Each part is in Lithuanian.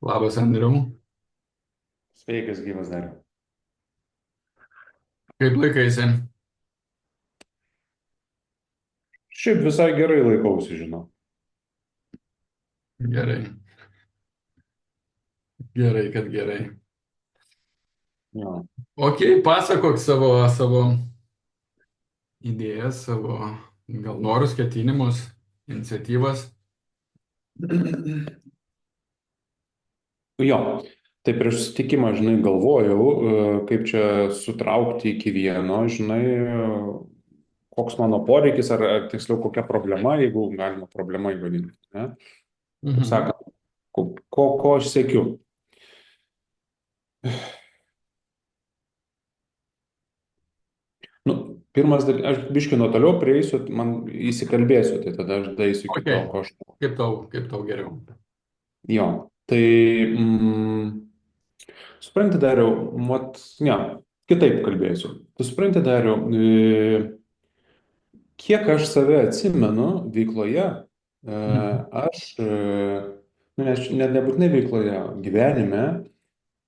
Labas, Andriau. Sveikas, gyvas dar. Kaip laikaisi? Šiaip visai gerai laikausi, žinau. Gerai. Gerai, kad gerai. Jo. Ok, pasakok savo idėjas, savo gal norus, ketinimus, iniciatyvas. Jo. Tai prieš susitikimą, žinai, galvojau, kaip čia sutraukti iki vieno, žinai, koks mano poreikis, ar tiksliau kokia problema, jeigu galima problema įvadinti. Ne? Kaip Mhm. sakant, ko aš siekiu. Nu, pirmas dalykas, aš biškį nuo toliau prieisiu, man įsikalbėsiu, tai tada aš daeisiu iki Ok, to, ko aš. kaip tau geriau. Jo. Tai supranti, Dariau, ne, kitaip kalbėsiu. Tu supranti, Dariau, kiek aš save atsimenu veikloje, Mhm. aš, nu, net nebūtinai veikloje, gyvenime,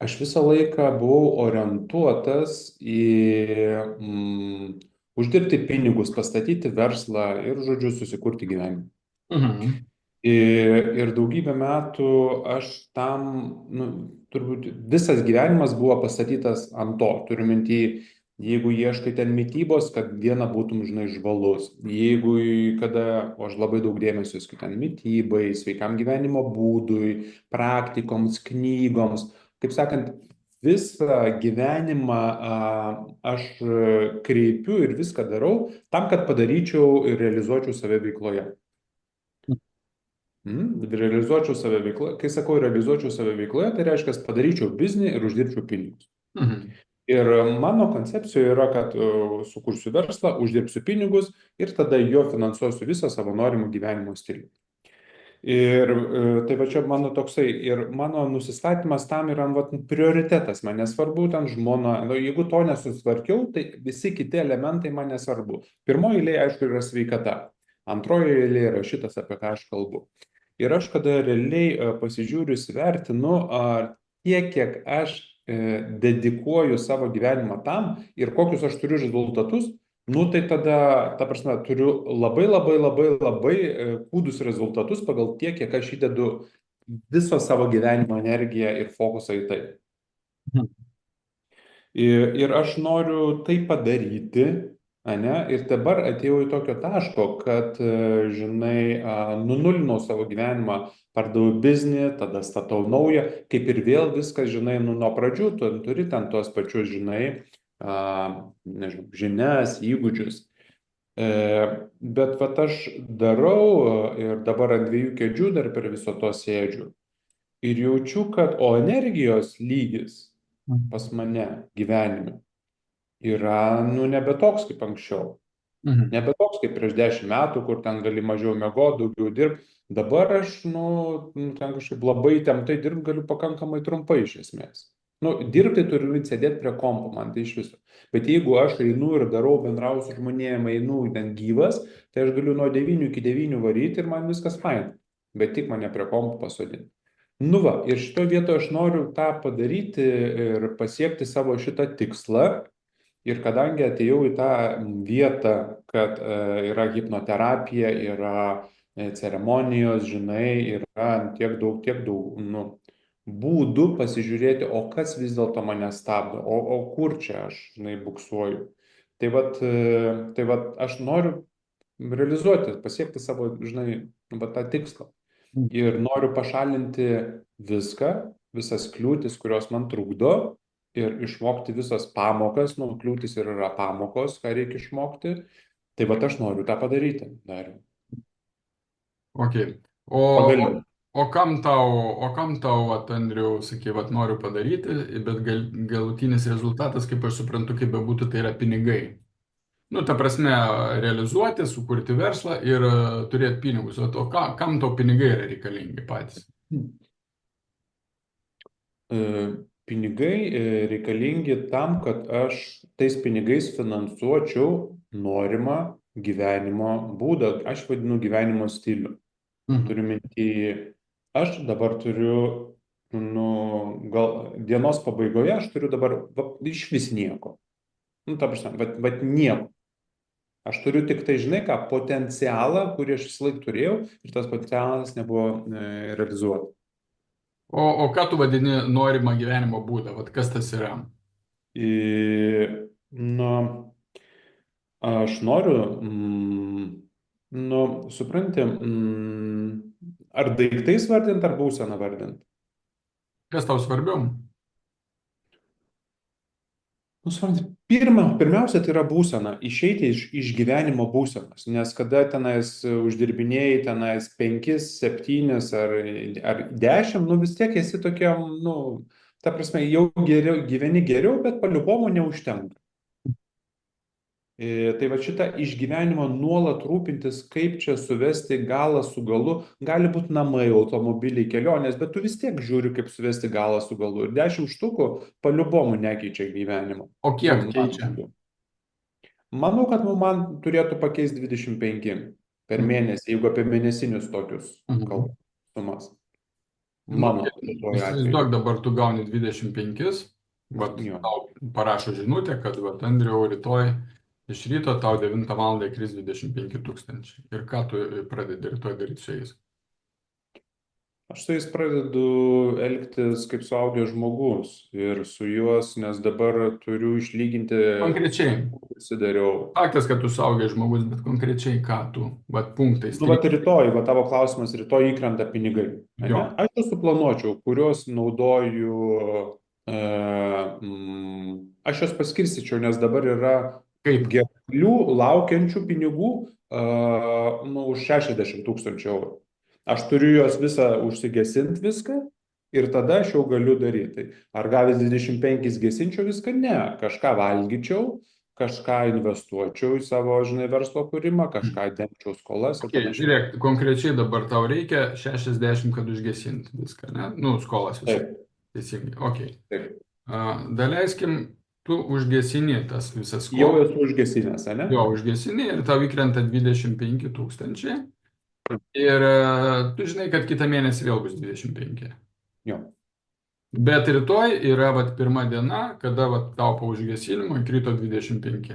aš visą laiką buvau orientuotas į uždirbti pinigus, pastatyti verslą ir, žodžiu, susikurti gyvenimą. Mhm. Ir daugybę metų aš tam, nu, turbūt visas gyvenimas buvo pastatytas ant to. Turiu minty, jeigu ieškai ten mytybos, kad dieną būtum, žinai, žvalus. Jeigu kada, o aš labai daug dėmesio skiriu ten mytybai, sveikam gyvenimo būdui, praktikoms, knygoms. Kaip sakant, visą gyvenimą aš kreipiu ir viską darau tam, kad padaryčiau ir realizuočiau save veikloje. Realizuočiau save veikloje. Kai sakau realizuočiau save veikloje, tai reiškia, padaryčiau biznį ir uždirbčiau pinigus. Mhm. Ir mano koncepcija yra, kad sukursiu verslą, uždirbsiu pinigus ir tada jo finansuosiu visą savo norimą gyvenimo stilių. Ir tai va čia mano toksai, ir mano nusistatymas tam yra vat, prioritetas, man nesvarbu ten žmona, nu, jeigu to nesusitvarkiau, tai visi kiti elementai man nesvarbu. Pirmoji eilė, aišku, yra sveikata. Antroji eilė yra šitas, apie ką aš kalbu. Ir aš kada realiai pasižiūriu, įsivertinu, tiek, kiek aš dedikuoju savo gyvenimą tam ir kokius aš turiu rezultatus, nu tai tada, ta prasme, turiu labai labai labai labai kūdus rezultatus pagal tiek, kiek aš įdedu viso savo gyvenimo energiją ir fokusą į tai. Ir aš noriu tai padaryti, ane, ir dabar atėjau į tokio taško, kad, žinai, nunulinau savo gyvenimą, pardaviau biznį, tada statau naują, kaip ir vėl viskas, žinai, nu, nuo pradžių, tu turi ten tuos pačius, žinai, nežinau, žinias, įgūdžius. Bet vat aš darau ir dabar ant dviejų kėdžių dar per viso to sėdžiu ir jaučiu, kad, o energijos lygis pas mane gyvenime yra, nu, nebe toks kaip anksčiau. Mhm. Nebe toks kaip prieš 10 metų, kur ten gali mažiau miegot, daugiau dirbti. Dabar aš, ten kažkaip labai temtai dirbti galiu pakankamai trumpai iš esmės. Nu, dirbti turiu sėdėti prie kompo, man tai iš viso. Bet jeigu aš einu ir darau, bendrauju su žmonėmis, einu ten gyvas, tai aš galiu nuo 9 iki 9 varyti ir man viskas fain. Bet tik mane prie kompo pasodinti. Nu va, ir šitoje vietoje aš noriu tą padaryti ir pasiekti savo šitą tikslą. Ir kadangi atėjau į tą vietą, kad yra hipnoterapija, yra ceremonijos, žinai, yra tiek daug nu, būdų pasižiūrėti, o kas vis dėlto mane stabdo, o kur čia aš, žinai, buksuoju. Tai vat aš noriu realizuoti, pasiekti savo, žinai, va, tą tikslą. Ir noriu pašalinti viską, visas kliūtis, kurios man trukdo ir išmokti visas pamokas, nu, kliūtis ir yra pamokos, ką reikia išmokti. Tai vat aš noriu tą padaryti. Dar. Ok. O, Pagaliau. o kam tau, vat, Andriau, sakė, vat, noriu padaryti, bet galutinis rezultatas, kaip aš suprantu, kaip bebūtų, tai yra pinigai. Nu, ta prasme, realizuoti, sukurti verslą ir turėti pinigus. O kam tau pinigai yra reikalingi patys? Pinigai reikalingi tam, kad aš tais pinigais finansuočiau norimą gyvenimo būdą. Aš vadinu gyvenimo stilių. Mhm. Turiu minty, aš dabar turiu nu, gal dienos pabaigoje aš turiu dabar iš vis nieko. Nu, ta prasme, bet nieko. Aš turiu tik tai, žinai ką, potencialą, kurį aš vis laik turėjau ir tas potencialas nebuvo realizuotas. O ką tu vadini norimą gyvenimo būdą? Vat kas tas yra? Nu, aš noriu, nu, supranti, ar daiktais vardint, ar būseną vardint. Kas tau svarbiau? Nu, supranti, pirmiausia, tai yra būsena, išeiti iš gyvenimo būsenos, nes kada tenais uždirbinėjai tenais 5, 7 ar 10, nu vis tiek esi tokiam, nu, ta prasme, jau geriau, gyveni geriau, bet paliubomų neužtenka. Tai va šitą išgyvenimą nuolat rūpintis, kaip čia suvesti galą su galu, gali būti namai, automobiliai, kelionės, bet tu vis tiek žiūri, kaip suvesti galą su galu. Ir 10 štukų paliubomų nekeičia gyvenimo. O Nu, kiek keičia? manau, kad man turėtų pakeisti 25 per Mhm. mėnesį, jeigu apie mėnesinius tokius Mhm. kalbam sumas. Nu, Mano toje įsivaizduok, atveju. dabar tu gauni 25, vat Jo. tau parašo žinutę, kad vat Andriau rytoj iš ryto tau 9 val. Kris 25 tūkstančiai. Ir ką tu pradedi rytoj daryti su jais? Aš su jais pradedu elgtis kaip suaugęs žmogus ir su juos, nes dabar turiu išlyginti, Konkrečiai. pasidariau. Faktas, kad tu suaugęs žmogus, bet konkrečiai ką tu, vat punktais, Nu, trys. vat rytoj, va tavo klausimas, rytoj įkrenta pinigai. Jo. Ane? Aš jau suplanuočiau, kuriuos naudoju, e, aš juos paskirstyčiau, nes dabar yra Kaip? gerų laukiančių pinigų nu, už 60 tūkstančių eurų. Aš turiu juos visą užsigesinti viską ir tada aš jau galiu daryti. Ar gavęs 25 gesinčiau viską? Ne. Kažką valgyčiau, kažką investuočiau į savo, žinai, verslo kūrimą, kažką dengčiau skolas ir Okay, panašiai. žiūrėk, konkrečiai dabar tau reikia 60, kad užgesinti viską, ne? Nu, skolas visą. Taip, Teisingai, ok. taip. Daleiskim, tu užgesini tas visas Jau skolas. esu užgesinęs, ane? Jo, užgesini ir tau įkrenta 25 tūkstančiai. Ir tu žinai, kad kitą mėnesį vėl bus 25. Jo. Bet rytoj yra vat pirma diena, kada vat tau po užgesinimo įkrito 25.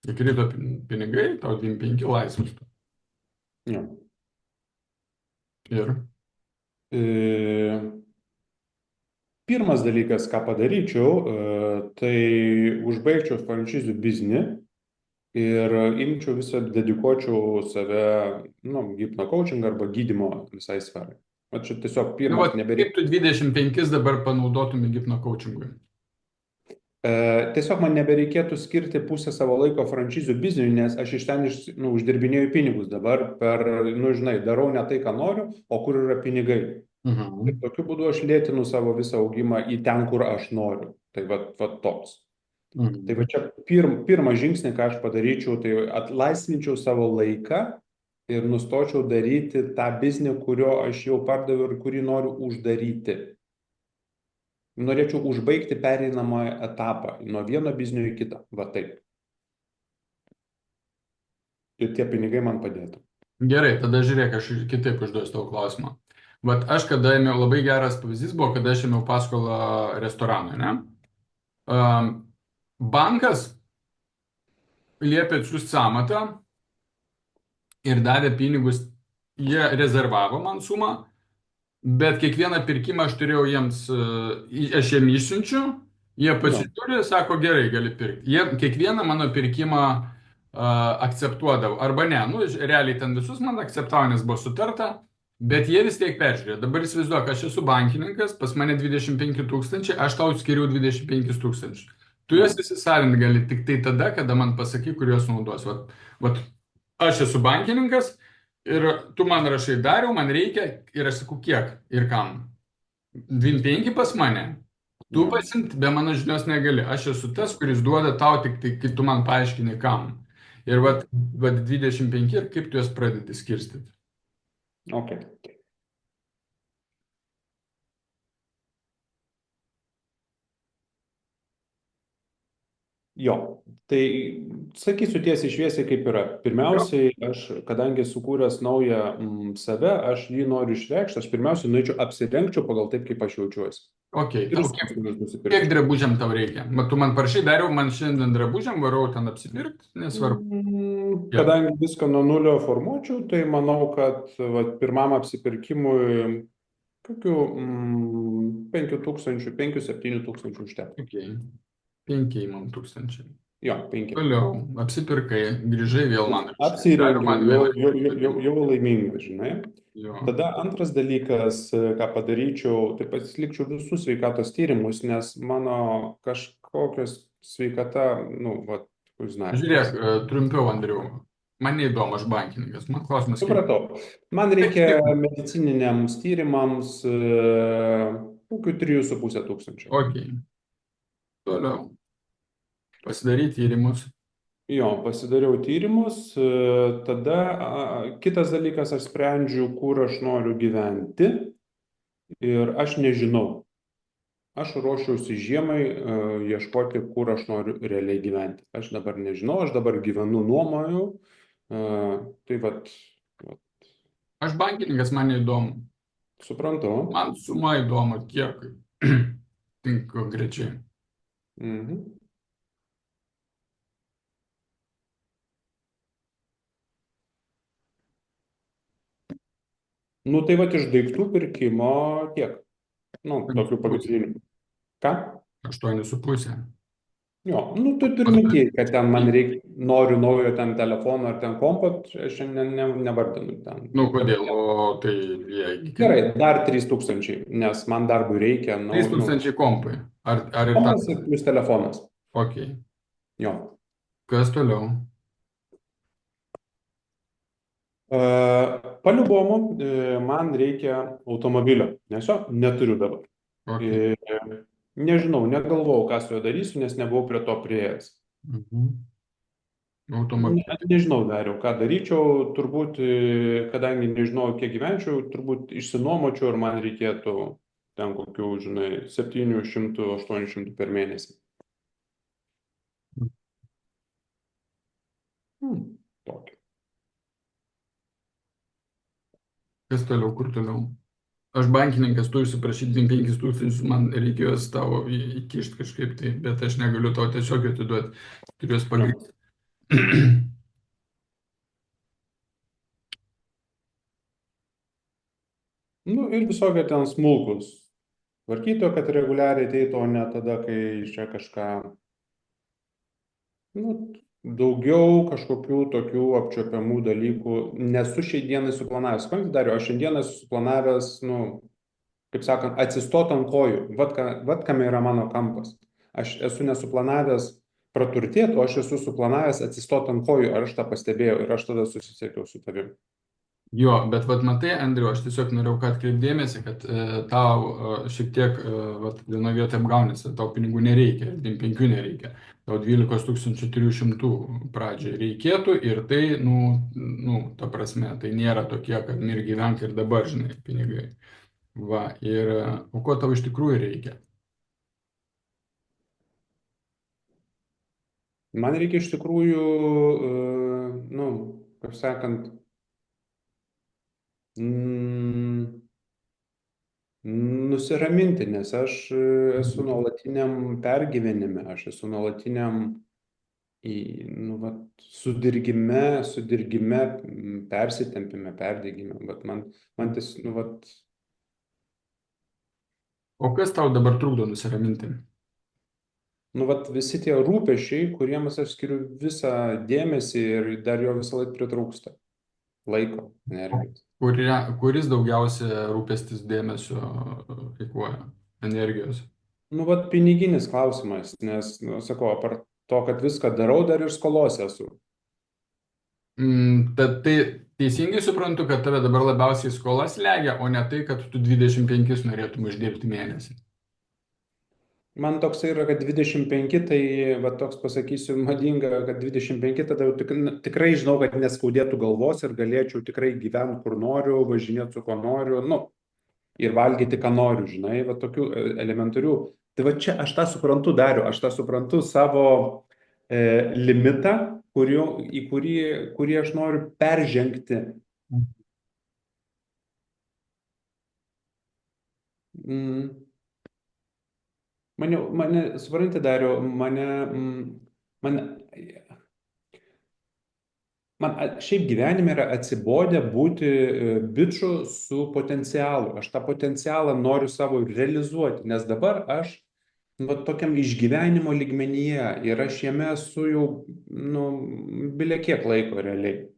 Įkrito pinigai, tau 25 laisvas. Jo. Ir E, Pirmas dalykas, ką padaryčiau, tai užbaigčiau franšizių biznį ir imčiau visą, dedikuočiau save, nu, hipnokaučing arba gydymo visai sferai. O čia tiesiog nu, pirmas, vat, kaip nebereikia. tu 25 dabar panaudotum hipno coachingui? Tiesiog man nebereikėtų skirti pusę savo laiko franšizių bizniui, nes aš iš ten nu, uždirbinėju pinigus dabar per, nu, žinai, darau ne tai, ką noriu, o kur yra pinigai. Ir Mhm. tokiu būdu aš lėtinu savo visą augimą į ten, kur aš noriu. Tai va toks. Tai va Mhm. čia pirmą žingsnį, ką aš padaryčiau, tai atlaisvinčiau savo laiką ir nustočiau daryti tą biznį, kurio aš jau pardaviau ir kurį noriu uždaryti. Norėčiau užbaigti pereinamą etapą nuo vieno biznio į kitą. Va taip. Ir tie pinigai man padėtų. Gerai, tada žiūrėk, aš kitaip užduosiu tavo klausimą. Vat aš kada ėmiau, labai geras pavyzdys buvo, kada aš ėmiau paskolą restoranui, ne? Bankas liepė atsiųsti sąmatą ir davė pinigus, jie rezervavo man sumą, bet kiekvieną pirkimą aš turėjau jiems, aš jiem išsiunčiu, jie Nu, pasižiūri, sako, gerai, gali pirkti. Jie kiekvieną mano pirkimą akceptuodavo, arba ne, nu, realiai ten visus man akceptavo, nes buvo sutarta, bet jie vis tiek peržiūrėjo. Dabar įsivaizduok, aš esu bankininkas, pas mane 25 tūkstančiai, aš tau skiriu 25 tūkstančius. Tu juos nu, įsisavinti gali tik tai tada, kada man pasaky, kuriuos naudos. Vat, aš esu bankininkas ir tu man rašai dariau, man reikia ir aš sakau kiek ir kam. 25 pas mane. Tu nu. pasimti be mano žinios negali. Aš esu tas, kuris duoda tau tik tai, kai tu man paaiškini kam. Ir vat 25 ir kaip tu juos pradedi skirstyti. Ok. Jo, tai sakysiu tiesiai šviesiai, kaip yra. Jo. Pirmiausiai, aš, kadangi sukūręs naują save, aš jį noriu išreikšti, aš pirmiausiai norėčiau apsirengčiau pagal taip, kaip aš jaučiuosi. Ok, Ir tau kostiumus kiek nusipirkčiau. drabužiam tau reikia? Tu man parašai, dariau, man šiandien drabužiam, varau ten apsipirkti, nesvarbu. Kiek? Kadangi viską nuo nulio formuočiau, tai manau, kad vat, pirmam apsipirkimui kokių 5 000, 5 000, 7 000 užtektų. Ok, 5 man tūkstančiai. Jo, 5. Toliau, apsipirkai, grįžai vėl man rašai. Dariau, Apsirengiau, man jau, vėl jau, rašai. jau, jau laimingas, žinai. Jo. Tada antras dalykas, ką padaryčiau, tai pasilikčiau visus sveikatos tyrimus, nes mano kažkokios sveikata, nu, va, jūs žinote. Žiūrėk, trumpiau, Andriu. Man neįdomu, aš bankininkas. Man klausimas, kaip. Supratau. Man Taip, reikia taip. medicininiams tyrimams kokių 3,5 tūkstančio. Ok, toliau. Pasidaryti tyrimus. Jo, pasidariau tyrimus, tada kitas dalykas, aš sprendžiu, kur aš noriu gyventi ir aš nežinau. Aš ruošiausi žiemai ieškoti, kur aš noriu realiai gyventi. Aš dabar nežinau, aš dabar gyvenu nuomoju. Tai vat, Aš bankininkas, man neįdomu. suprantu. Man suma įdomu, kiek. Tik konkrečiai. Mhm. Nu tai vat iš daiktų pirkimo tiek. Nu, tokių pagrindinių. Ką? 8,5. Jo, nu tu turi minty, kad ten man reikia, noriu naujo ten telefono ar ten kompo, aš nevardinu ten. Nu, kodėl? O tai jei. Gerai, dar 3 000, nes man darbui reikia, 3 000 kompai. Ar ir kompas tas? ir plus telefonas. Ok. Jo. Kas toliau? Paliubomu, man reikia automobilio, nes jo neturiu dabar. Ok. Nežinau, negalvojau, ką su juo darysiu, nes nebuvau prie to prieėjęs. Mhm. Automobilis. Nežinau, dariau, ką daryčiau, turbūt, kadangi nežinau, kiek gyvenčiau, turbūt išsinuomočiau ir man reikėtų ten kokių, žinai, 700-800 per mėnesį. Tokį. Kas toliau, kur toliau? Aš bankininkas, tu užsiprašyti 5 000, man reikėjo tavo įkišti kažkaip tai, bet aš negaliu tau tiesiog atiduoti. Turiu juos pagrįsti. Nu ir visokie ten smulkus. Tvarkytojo, kad reguliariai ateitų, o ne tada, kai čia kažką, nu, daugiau kažkokių tokių apčiopiamų dalykų nesu šiai dienai suplanavęs. Suprantate, Dariau, aš šiandieną esu suplanavęs, nu, kaip sakant, atsistot ant kojų. Vat kame yra mano kampas. Aš esu nesuplanavęs praturtėti, o aš esu suplanavęs atsistot ant kojų, ar aš tą pastebėjau ir aš tada susisiekiau su tavim. Jo, bet vat matai, Andriu, aš tiesiog norėjau, kad atkreipdėmėsi, kad tau šiek tiek vienoje vietoje apgaunėsi, tau pinigų nereikia, 5 nereikia, tau 12 300 pradžiai reikėtų ir tai, ta prasme, tai nėra tokie, kad mir gyvenk ir dabar, žinai, pinigai. Va, ir o ko tau iš tikrųjų reikia? Man reikia iš tikrųjų, nu, kaip sakant, nusiraminti, nes aš esu nuolatiniam pergyvenime, aš esu nuolatiniam sudirgime, persitempime, perdegime, bet man O kas tau dabar trukdo nusiraminti? visi tie rūpesčiai, kuriems aš skiriu visą dėmesį ir dar jo visą laiką pritrūksta. Laiko, energijos. Kuris daugiausia rūpestis dėmesio eikvoja, energijos? Piniginis klausimas, nes, sakau, apart to, kad viską darau, dar ir skolose esu. Tad tai teisingai suprantu, kad tave dabar labiausiai skolas legia, o ne tai, kad tu 25 norėtum uždirbti mėnesį. Man toks yra, kad 25, tai va toks pasakysiu madinga, kad 25 tada jau tikrai žinau, kad neskaudėtų galvos ir galėčiau tikrai gyventi kur noriu, važinėti su kuo noriu, ir valgyti, ką noriu, žinai, va tokių elementarių. Tai va čia aš tą suprantu, Dariau, aš tą suprantu savo limitą, kurį aš noriu peržengti. Mm, suprantate, Dariau, mane, šiaip gyvenime yra atsibodę būti biču su potencialu. Aš tą potencialą noriu savo realizuoti, nes dabar aš tokiam išgyvenimo lygmenyje ir aš jame esu jau, bile kiek laiko realiai.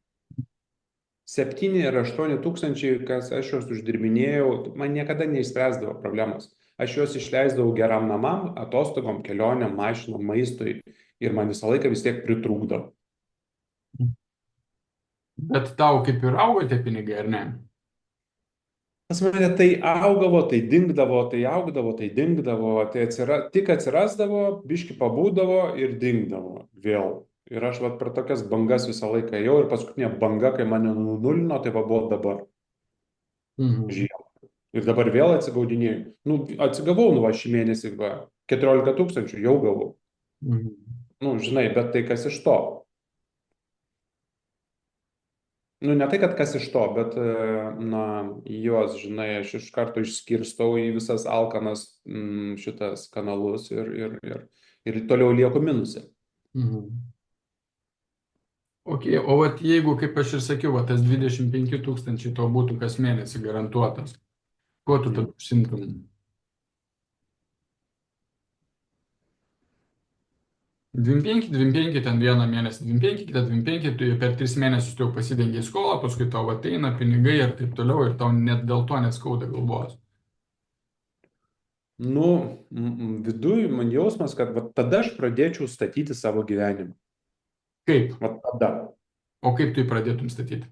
7 ar 8 tūkstančiai, kas aš juos uždirbinėjau, man niekada neišspręsdavo problemos. Aš juos išleisdavau geram namam, atostogom, kelionėm, mašinom, maistui ir man visą laiką vis tiek pritrūkdavo. Bet tau kaip ir augo tie pinigai, ar ne? Pas mane tai augdavo, tai dingdavo, tai augdavo, tai dingdavo, tai tik atsirasdavo, biški pabūdavo ir dingdavo vėl. Ir aš per tokias bangas visą laiką ėjau ir paskutinė banga, kai mane nunulino, tai buvo dabar. Žiemą. Ir dabar vėl atsigaudinėjau. Atsigavau, šį mėnesį 14 tūkstančių jau gavau. Žinai, bet tai kas iš to? Ne tai, kad kas iš to, bet, juos, žinai, aš iš karto išskirstau į visas alkanas šitas kanalus ir toliau lieku minuse. Ok, o jeigu, kaip aš ir sakiau, tas 25 tūkstančiai to būtų kas mėnesį garantuotas, kuo tu tada užsimtum? 25, 25, ten vieną mėnesį 25, kitą 25, tu per 3 mėnesius tu jau pasidengiai skolą, paskui tau ateina pinigai ir taip toliau ir tau net dėl to neskauda galvos. Viduj man jausmas, kad tada aš pradėčiau statyti savo gyvenimą. Kaip? Tada. O kaip tu jį pradėtum statyti?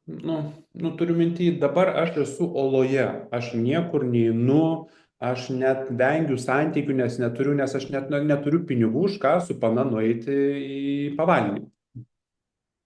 Turiu minty, dabar aš esu oloje, aš niekur neinu, aš net vengiu santykių, nes aš net neturiu pinigų, už ką su pana nueiti į pavalgymą.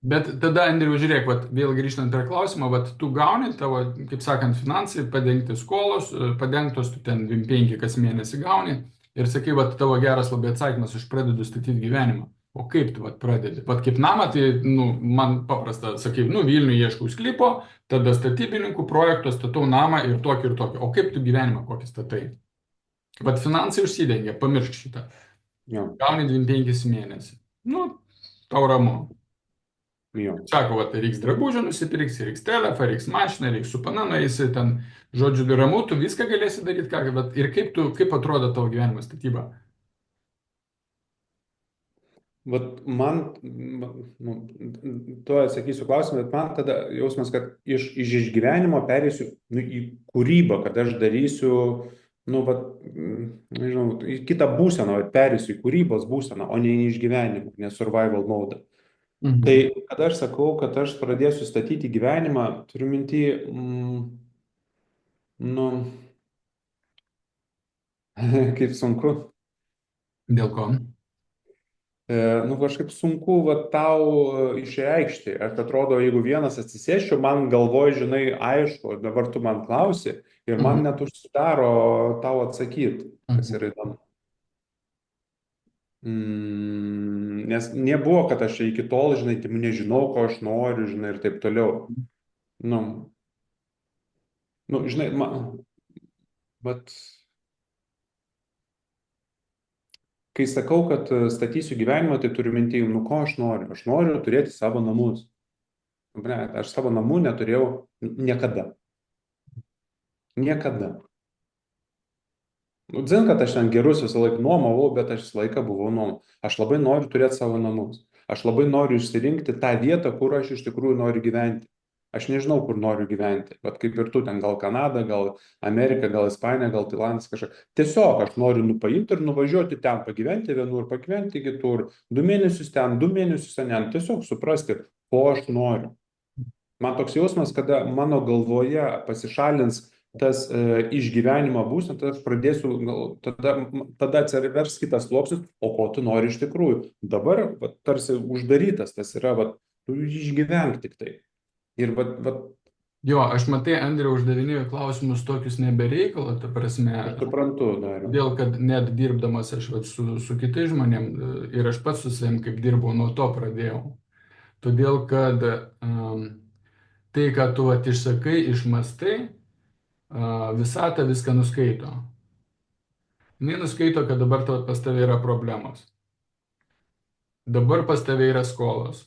Bet tada, Andriau, žiūrėk, vėl grįžtant prie klausimo, tu gauni tavo, kaip sakant, finansai, padengti skolos, padengtos tu ten 25 kas mėnesį gauni ir sakai, tavo geras labai atsakymas, aš pradedu statyti gyvenimą. O kaip tu pradedi? Kaip namą, tai man paprasta, sakai, Vilniuje ieškau sklypo, tada statybininkų projekto statau namą ir tokį. O kaip tu gyvenimą kokį statai? Finansai užsidengia, pamiršk šitą. Gauni 25 mėnesį. Tau ramu. Sako, reiks drabužių nusipirksi, reiks telefą, reiks mašiną, reiks su pana nueisi, ten, žodžiu, ramu, tu viską galėsi daryti, ir kaip atrodo tavo gyvenimo statyba? Man, tu atsakysiu klausimą, bet man tada jausmas, kad iš išgyvenimo perėsiu į kūrybą, kad aš darysiu, nežinau, į kitą būseną, perėsiu į kūrybos būseną, o ne į išgyvenimą, ne survival mode. Tai, kad aš sakau, kad aš pradėsiu statyti gyvenimą, turiu minty, kaip sunku. Dėl ko? Kažkaip sunku tau išreikšti. Aš atrodo, jeigu vienas atsisėsčiau, man galvoj, žinai, aišku, dabar tu man klausi ir man net užsidaro tau atsakyti, kas yra įdomu. Nes nebuvo, kad aš iki tol, žinai, nežinau, ko aš noriu, žinai, ir taip toliau. Žinai, kai sakau, kad statysiu gyvenimą, tai turiu minty, ko aš noriu? Aš noriu turėti savo namus. Aš savo namų neturėjau niekada. Niekada. Dzin, kad aš ten gerus visą laiką nuomavau, bet aš visą laiką buvau nuomavau. Aš labai noriu turėti savo namus. Aš labai noriu išsirinkti tą vietą, kur aš iš tikrųjų noriu gyventi. Aš nežinau, kur noriu gyventi. Bet kaip ir tu, ten gal Kanada, gal Amerika, gal Ispanija, gal Tailandas kažkas. Tiesiog aš noriu paimti ir nuvažiuoti ten, pagyventi vienur, pagyventi kitur. 2 mėnesius ten, 2 mėnesius ten. Tiesiog suprasti, ko aš noriu. Man toks jausmas, kada mano galvoje pasišalins tas išgyvenimo būsena, tada aš pradėsiu, tada atsivers kitas sluoksnis, o ko tu nori iš tikrųjų. Dabar tarsi uždarytas tas yra, tu išgyvenk tik tai. Ir Jo, aš matai, Andriau, uždavinėjau klausimus tokius nebereikalo, ta prasme, Aš suprantu, Dariau. todėl, kad net dirbdamas aš vat, su kitais žmonėm ir aš pats su savim, kaip dirbau, nuo to pradėjau. Todėl, kad tai, ką tu vat, išsakai, išmastai, visata viską nuskaito. Jis nuskaito, kad dabar pas tave yra problemos. Dabar pas tave yra skolos.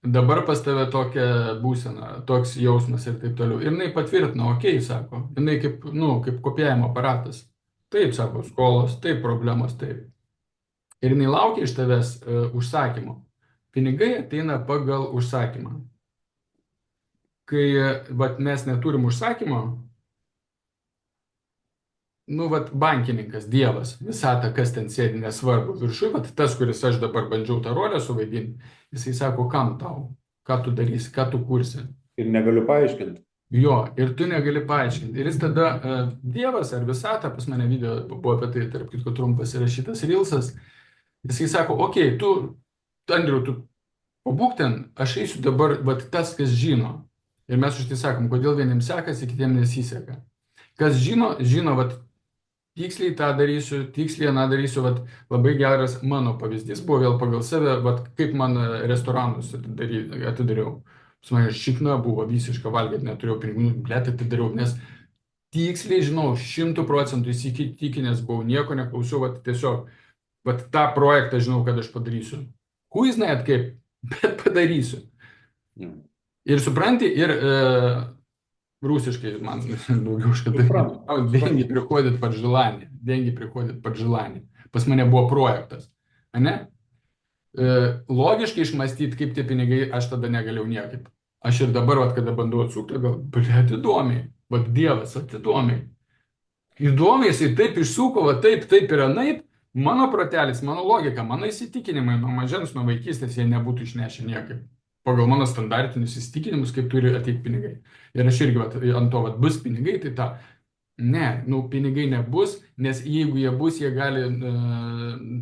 Dabar pas tave tokia būsena, toks jausmas ir taip toliau. Ir jinai patvirtina, okei, sako, jinai kaip, nu, kaip kopijavimo aparatas. Taip, sako, skolos, taip, problemos, taip. Ir jinai laukia iš tavęs užsakymo. Pinigai ateina pagal užsakymą. Kai vat, mes neturim užsakymo, nu, vat, bankininkas, dievas, visata, kas ten sėdi, nesvarbu, viršui, vat, tas, kuris aš dabar bandžiau tą rolę suvaidinti, jisai sako, kam tau, ką tu darysi, ką tu kursi. Ir negaliu paaiškinti. Jo, ir tu negali paaiškinti. Ir jis tada, dievas ar visata, pas mane video buvo apie tai, tarp kitko trumpas įrašytas rilsas, jisai sako, okei, tu, Andriu, tu pabūk ten, aš eisiu dabar, vat, tas, kas žino. Ir mes už tai sakom, kodėl vieniems sekasi, kitiems nesiseka. Kas žino, žino, vat, tiksliai tą darysiu, tiksliai aną darysiu, vat, labai geras mano pavyzdys buvo vėl pagal save, vat, kaip man restoranus atidariau. Pas mane šikna buvo visiška, valgyti neturėjau pinigų, nu, blet atidariau, nes tiksliai žinau, 100% įsitikinęs buvau, nieko neklausiau, vat, tiesiog, vat, tą projektą žinau, kad aš padarysiu. Huiznait kaip, bet padarysiu. Ir supranti, ir русский man daugiau užkadai. Деньги приходят под желание. Деньги приходят под желание. Pas mane buvo projektas. Ane? Logiškai išmastyti, kaip tie pinigai, aš tada negalėjau niekaip. Aš ir dabar, vat, kada bandau atsukti, gal, blėt, įdomiai. Vat Dievas, įdomiai. Įdomiai, jisai taip išsuko, va taip, taip ir anaip. Mano protelis, mano logika, mano įsitikinimai nuo mažens, nuo vaikystės jie nebūtų išnešę niekaip. Pagal mano standartinius įsitikinimus, kaip turi ateiti pinigai. Ir aš irgi vat, ant to, vat, bus pinigai, tai ta, ne, nu, pinigai nebus, nes jeigu jie bus, jie gali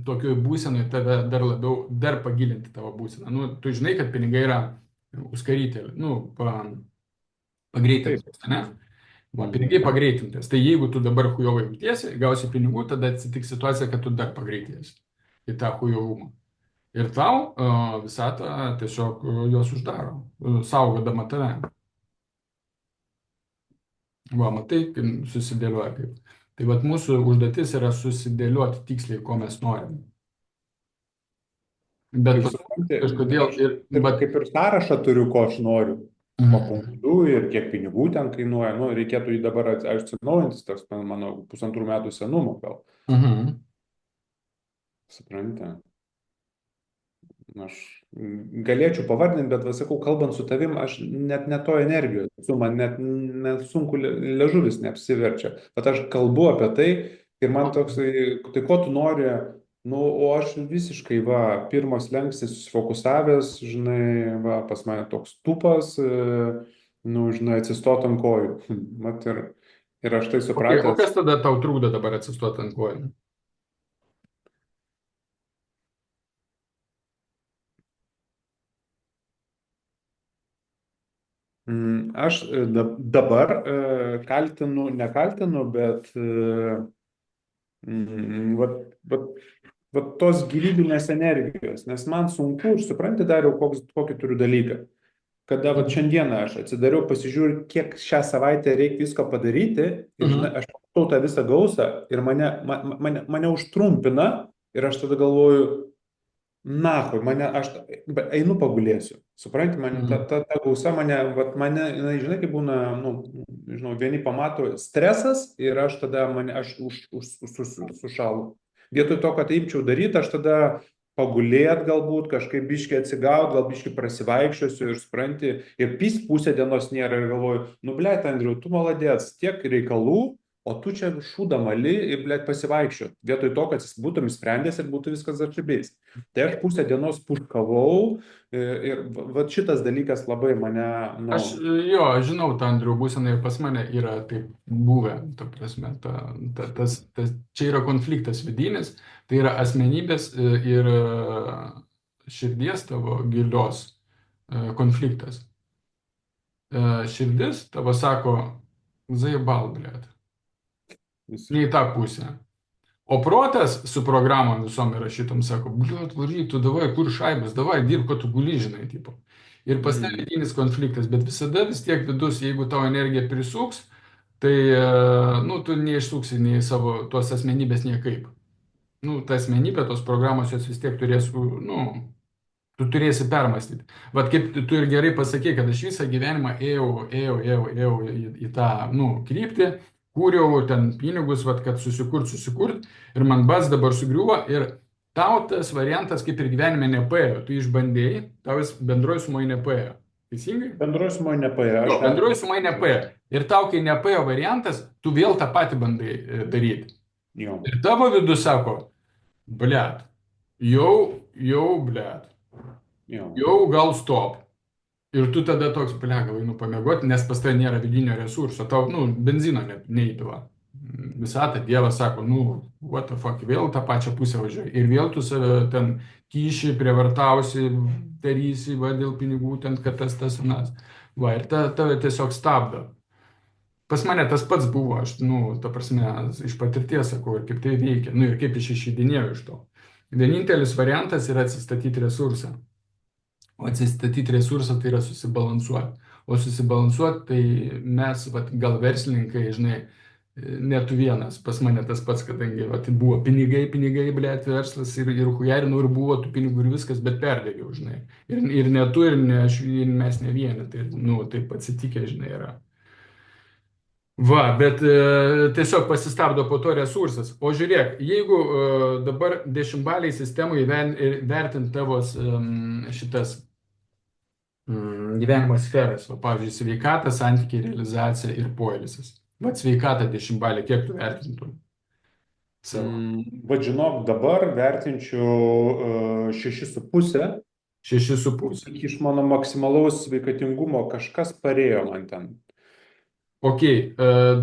tokioj būsenai tave dar labiau, dar pagilinti tavo būseną. Nu, tu žinai, kad pinigai yra užskarytėlė, nu, pagreitintas, ne? Va, pinigai pagreitintas. Tai jeigu tu dabar hujovai jautiesi, gausi pinigų, tada atsitiks situacija, kad tu dar pagreitėsi į tą hujovumą. Ir tau visata tiesiog juos uždaro, saugodama tave. Va, matai, susidėlioja kaip. Tai vat mūsų užduotis yra susidėlioti tiksliai, ko mes norim. Bet kažkodėl ir... Kaip ir sąrašą turiu, ko aš noriu. Po punktų ir kiek pinigų ten kainuoja. Nu, reikėtų jį dabar atsinaujintis, tas mano 1,5 metų senumo gal. Suprantate? Aš galėčiau pavardinti, bet, sakau, kalbant su tavim, aš net to energijos, man net sunku liežuvis neapsiverčia. Bet aš kalbu apie tai ir man toks, tai ko tu nori, nu, o aš visiškai, va, pirmas lengstis susifokusavęs, žinai, va, pas mane toks tupas, nu, žinai, atsistot ant kojų. Mat ir aš tai supratęs. O kas tada tau trūkdo dabar atsistot ant kojų? Aš dabar nekaltinu, bet vat tos gyvybinės energijos, nes man sunku ir supranti, Dariau, kokį turiu dalyką. Kada vat šiandieną aš atsidariau, pasižiūriu, kiek šią savaitę reikia visko padaryti, ir žinai, aš matau tą visą gausą ir mane užtrumpina ir aš tada galvoju, aš einu pagulėsiu. Supranti, ta gausa mane, žinai, kaip būna, nu, žinau, vieni pamato stresas ir aš tada aš sušalu. Vietoj to, kad imčiau daryti, aš tada pagulėt galbūt, kažkaip biškį atsigaut, gal biškį prasivaikščiosiu ir supranti, ir pusę dienos nėra ir galvoju, nu, blet, Andriau, tu maladėts, tiek reikalų, o tu čia šūdą mali ir, blet, pasivaikščiot. Vietoj to, kad jis būtum įsprendęs ir būtų viskas atšibės. Tai aš pusę dienos puškavau ir va šitas dalykas labai mane... Nu... Aš, jo, žinau tą Andrių būseną ir pas mane yra taip buvę, ta prasme, čia yra konfliktas vidinis, tai yra asmenybės ir širdies tavo gilios konfliktas. širdis tavo sako, zaibal, blėt, ne į Visiškai. tą pusę. O protas su programom visom įrašytom sako, bliuot, varyk, tu davai, kur šaibas, davai, dirb, kad tu guli, žinai, tipo. Ir pas tave Mm. vidinis konfliktas, bet visada vis tiek vidus, jeigu tavo energija prisuks, tai, nu, tu neišsuksi nei savo tos asmenybės niekaip. Nu, ta asmenybė, tos programos, jos vis tiek turės, nu, tu turėsi permastyti. Vat kaip tu ir gerai pasakei, kad aš visą gyvenimą ėjau į tą, nu, kryptį, kūriau ten pinigus, vat, kad susikurt, ir man bas dabar sugriuvo, ir tau tas variantas kaip ir gyvenime nepaėjo. Tu išbandėjai, tau jis bendroji sumoje nepaėjo. Teisingai? Bendroji sumoje nepaėjo, Jo, aš net. bendroji sumoje nepaėjo. Ir tau, kai nepaėjo variantas, tu vėl tą patį bandai daryti. Jo, Ir tavo vidus sako, blėt, blėt. jo. Jau gal stop. Ir tu tada toks, pliaga, einu pamiegoti, nes pas tai nėra vidinio resurso, tau, nu, benzino neįpila. Visata, Dievas sako, nu, what the fuck, vėl tą pačią pusę važiuoji. Ir vėl tu save ten kyši, prievartausi, darysi, va, dėl pinigų, ten, kad tas, anas. Va, ir tave tiesiog stabdo. Pas mane tas pats buvo, aš, nu, ta prasme, iš patirties sakau, ir kaip tai veikia, nu, ir kaip aš išeidinėjau iš to. Vienintelis variantas yra atsistatyti resursą. O atsistatyti resursą tai yra susibalansuoti. O susibalansuoti tai mes, vat, gal verslininkai, žinai, ne tu vienas, pas mane tas pats, kadangi vat, buvo pinigai, blėt, verslas ir hujarinau, ir buvo tų pinigų ir viskas, bet perdegiau, žinai. Ir ne tu, ir, ne, aš, ir mes ne vieni, tai, nu, taip atsitikę, žinai, yra. Va, bet tiesiog pasistabdo po to resursas. O žiūrėk, jeigu dabar dešimtbaliai sistemai vertint tavo šitas gyvenimo sferas, o pavyzdžiui, sveikata, santykiai, realizacija ir poilsis. Vat sveikata dešimtbalė, kiek tu vertintum savo? Vat žinok, dabar vertinčiau 6,5. 6,5. Iš mano maksimalaus sveikatingumo kažkas parėjo man ten. Ok,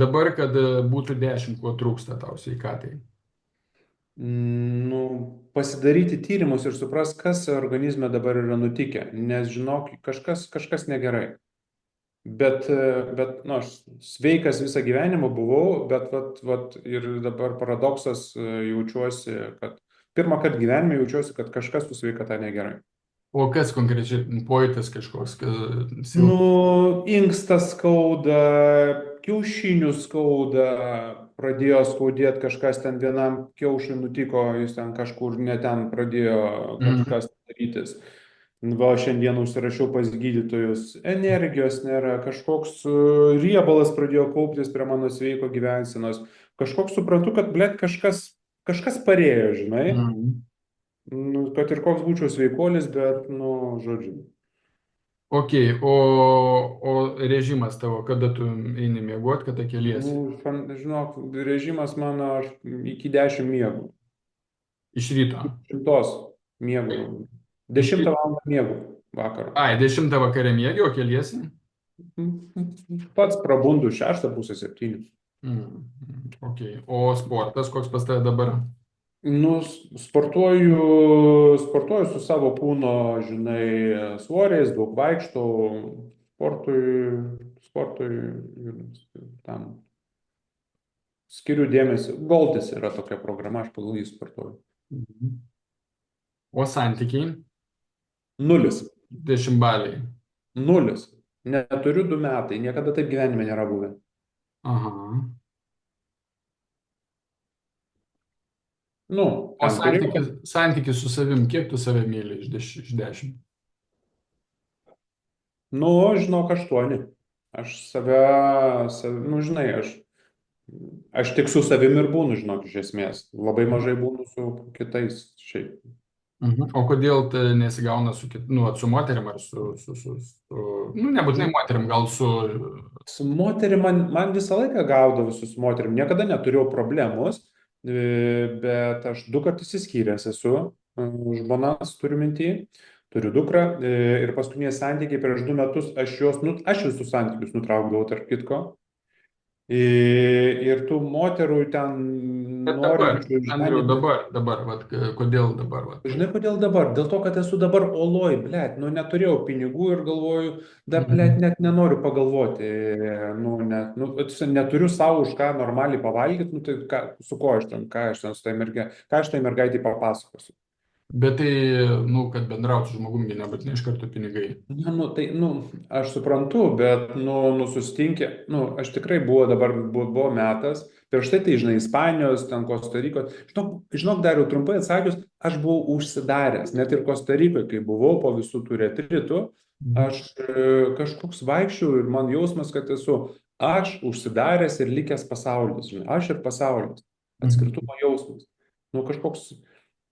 dabar, kad būtų 10, ko trūksta tau sveikatai? Nu, pasidaryti tyrimus ir suprast, kas organizme dabar yra nutikę, nes žinok, kažkas negerai. Bet, nu, aš sveikas visą gyvenimą buvau, bet vat, ir dabar paradoksas, jaučiuosi, kad pirmą kartą gyvenime jaučiuosi, kad kažkas su sveikata negerai. O kas konkrečiai, pojūtis kažkoks, silpnas? Nu, inkstas skauda, kiaušinių skauda, pradėjo skaudėti kažkas ten vienam kiaušui nutiko, jis ten kažkur ne ten pradėjo Mhm. kažkas darytis. Va, šiandien užsirašiau pas gydytojus, energijos nėra, kažkoks riebalas pradėjo kauptis prie mano sveiko gyvensenos. Kažkoks suprantu, kad, blėt, kažkas parėjo, žinai. Mhm. Nu, kad ir koks būčiau sveikolis, bet, nu, žodžiu. Ok, o režimas tavo, kada tu eini miegoti, kada keliesi? Nu, žinok, režimas mano, aš iki 10 miegų. Iš ryto. 100 miegų. Iš 10 ryto. valandą miegų vakaro. Ai, 10 vakare miegi, o keliesi? Pats prabundu 6, pusę 7. Ok, o sportas koks pas tave dabar? Nu, sportuoju su savo kūno, žinai, svoriais, daug vaikštau, sportui, tam skiriu dėmesį. Goltis yra tokia programa, aš pagal jį sportuoju. Mhm. O santykiai? 0. 10 baliai. 0. Neturiu 2 metai, niekada taip gyvenime nėra buvę. Aha. Nu, O ten turėjau. santykis su savim, kiek tu save myli iš 10? Nu, žinok, 8. Aš nu, žinai, aš tik su savimi ir būnu, žinok, iš esmės. Labai mažai būnu su kitais šiaip. Mhm. O kodėl tai nesigauna su moterim ar nu, nebūtinai moterim, gal su... Su moterim man visą laiką gaudavosi su moterim. Niekada neturėjau problemos, bet aš 2 kartus išsiskyręs esu. Žmonas turiu minty, turiu dukrą. Ir paskutiniai santykiai prieš 2 metus aš visus santykius nutraukdavau, tarp kitko. Ir tų moterų ten Bet dabar, norinčių Andriau, žeminti. dabar, vat, kodėl dabar, vat. Žinai, kodėl dabar? Dėl to, kad esu dabar oloj, blėt, nu neturėjau pinigų ir galvoju, dar, blėt, Mhm. net nenoriu pagalvoti, nu, net, nu, neturiu savo už ką normaliai pavalgyti, nu, tai ką, su ko aš ten, ką aš ten su tai mergaitė, ką aš tai mergaitė papasakosiu. Bet tai, nu, kad bendrauti su žmogumi, nebūtinai iš karto pinigai. Ne, nu, tai, nu, aš suprantu, bet, nu susitinkė, nu, aš tikrai buvo dabar, buvo metas, prieš tai, žinai, Ispanijos, ten Kostarikos, žinok, dar jau trumpai atsakius, aš buvau užsidaręs, net ir Kostarikoje, kai buvau po visų tų retritų, Mhm. aš kažkoks vaikščiau ir man jausmas, kad esu aš užsidaręs ir likęs pasaulis, žinai, aš ir pasaulis, Mhm. atskirtumo jausmas, nu, kažkoks,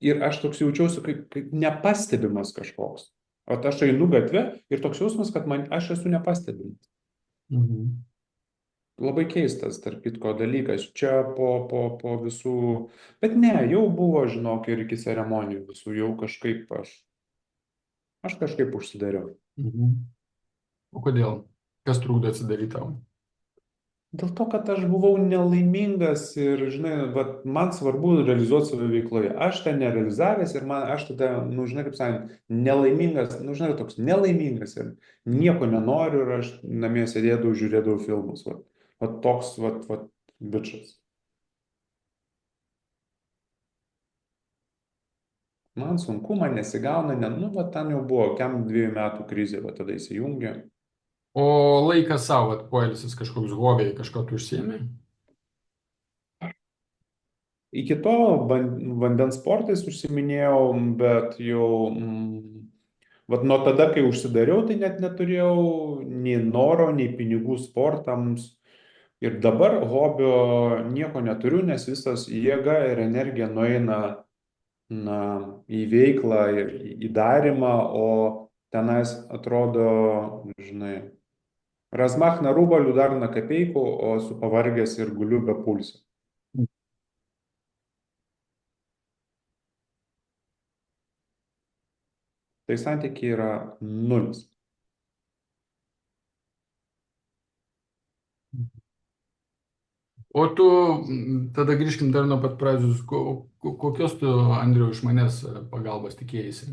ir aš toks jaučiausi kaip nepastebimas kažkoks. O aš einu gatve ir toks jausmas, kad aš esu nepastebimas. Mhm. Labai keistas, tarp kitko, dalykas. Čia po visų. Bet ne, jau buvo, žinok, ir iki ceremonijų visų, jau kažkaip aš kažkaip užsidariau. Mhm. O kodėl? Kas trukdo atsidaryti tau? Dėl to, kad aš buvau nelaimingas ir, žinai, vat, man svarbu realizuoti save veikloje. Aš ten nerealizavęs ir aš tada, nu, žinai, kaip sakant, nelaimingas, nu, žinai, toks nelaimingas ir nieko nenoriu ir aš namie sėdėdavau, žiūrėdavau filmus. Vat toks, vat, bičias. Man sunku, man nesigauna, nu, vat ten jau buvo, kiam 2 metų krizė, vat tada įsijungė. O laikas savo, vat, poilsis, kažkoks hobiai, kažko tu užsiemi? Iki to vandens sportais užsiminėjau, bet jau vat nuo tada, kai užsidariau, tai net neturėjau nei noro, nei pinigų sportams. Ir dabar hobio nieko neturiu, nes visas jėga ir energija nueina na, į veiklą ir į darymą, o tenais atrodo, žinai, razmach na rubalių dar na kapeikų, o su pavargęs ir guliu be pulso. Tai santykiai yra nulis. O tu, tada grįžkim dar nuo pat pradžios, kokios tu, Andriau, iš manęs pagalbos tikėjaisi?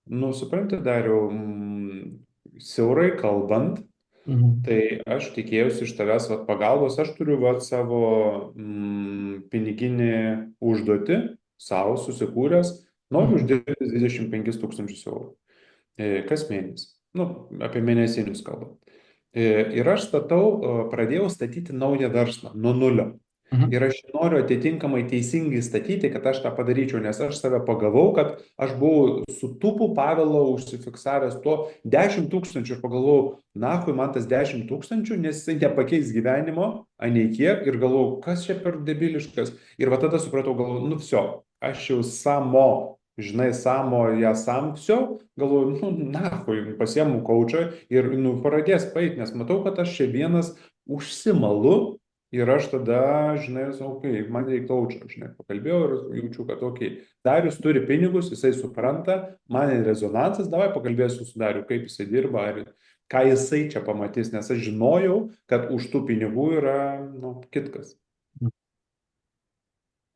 Nu, supranti, Dariau, siaurai kalbant, Mhm. tai aš tikėjausi iš tavęs vat, pagalbos, aš turiu vat, savo piniginį užduotį, savo susikūręs, noriu Mhm. uždirbti 25 tūkstančius eurų kas mėnesį. Nu, apie mėnesinius kalbant. Ir aš pradėjau statyti naują verslą nuo nulio. Mhm. Ir aš noriu atitinkamai teisingai statyti, kad aš tą padaryčiau, nes aš save pagavau, kad aš buvau su tupu Pavelo užsifiksavęs to 10 tūkstančių ir pagalvojau, na, kui man tas 10 tūkstančių, nes jisai nepakeis gyvenimo, anei kiek, ir galvojau, kas čia per debiliškas. Ir va tada supratau, galvojau, nu, viso, aš jau žinai, ja sam, viso, galvoju, nu, na, kui pasiemu kočą ir, nu, pradės paeit, nes matau, kad aš čia vienas užsimalu. Ir aš tada, žinai, okei, man reikia kaučio, žinai, pakalbėjau ir jaučiu, kad, okei, Darius turi pinigus, jisai supranta, man rezonansas, davai pakalbėsiu su Dariu, kaip jisai dirba, ar ką jisai čia pamatys, nes aš žinojau, kad už tų pinigų yra, nu, kitkas.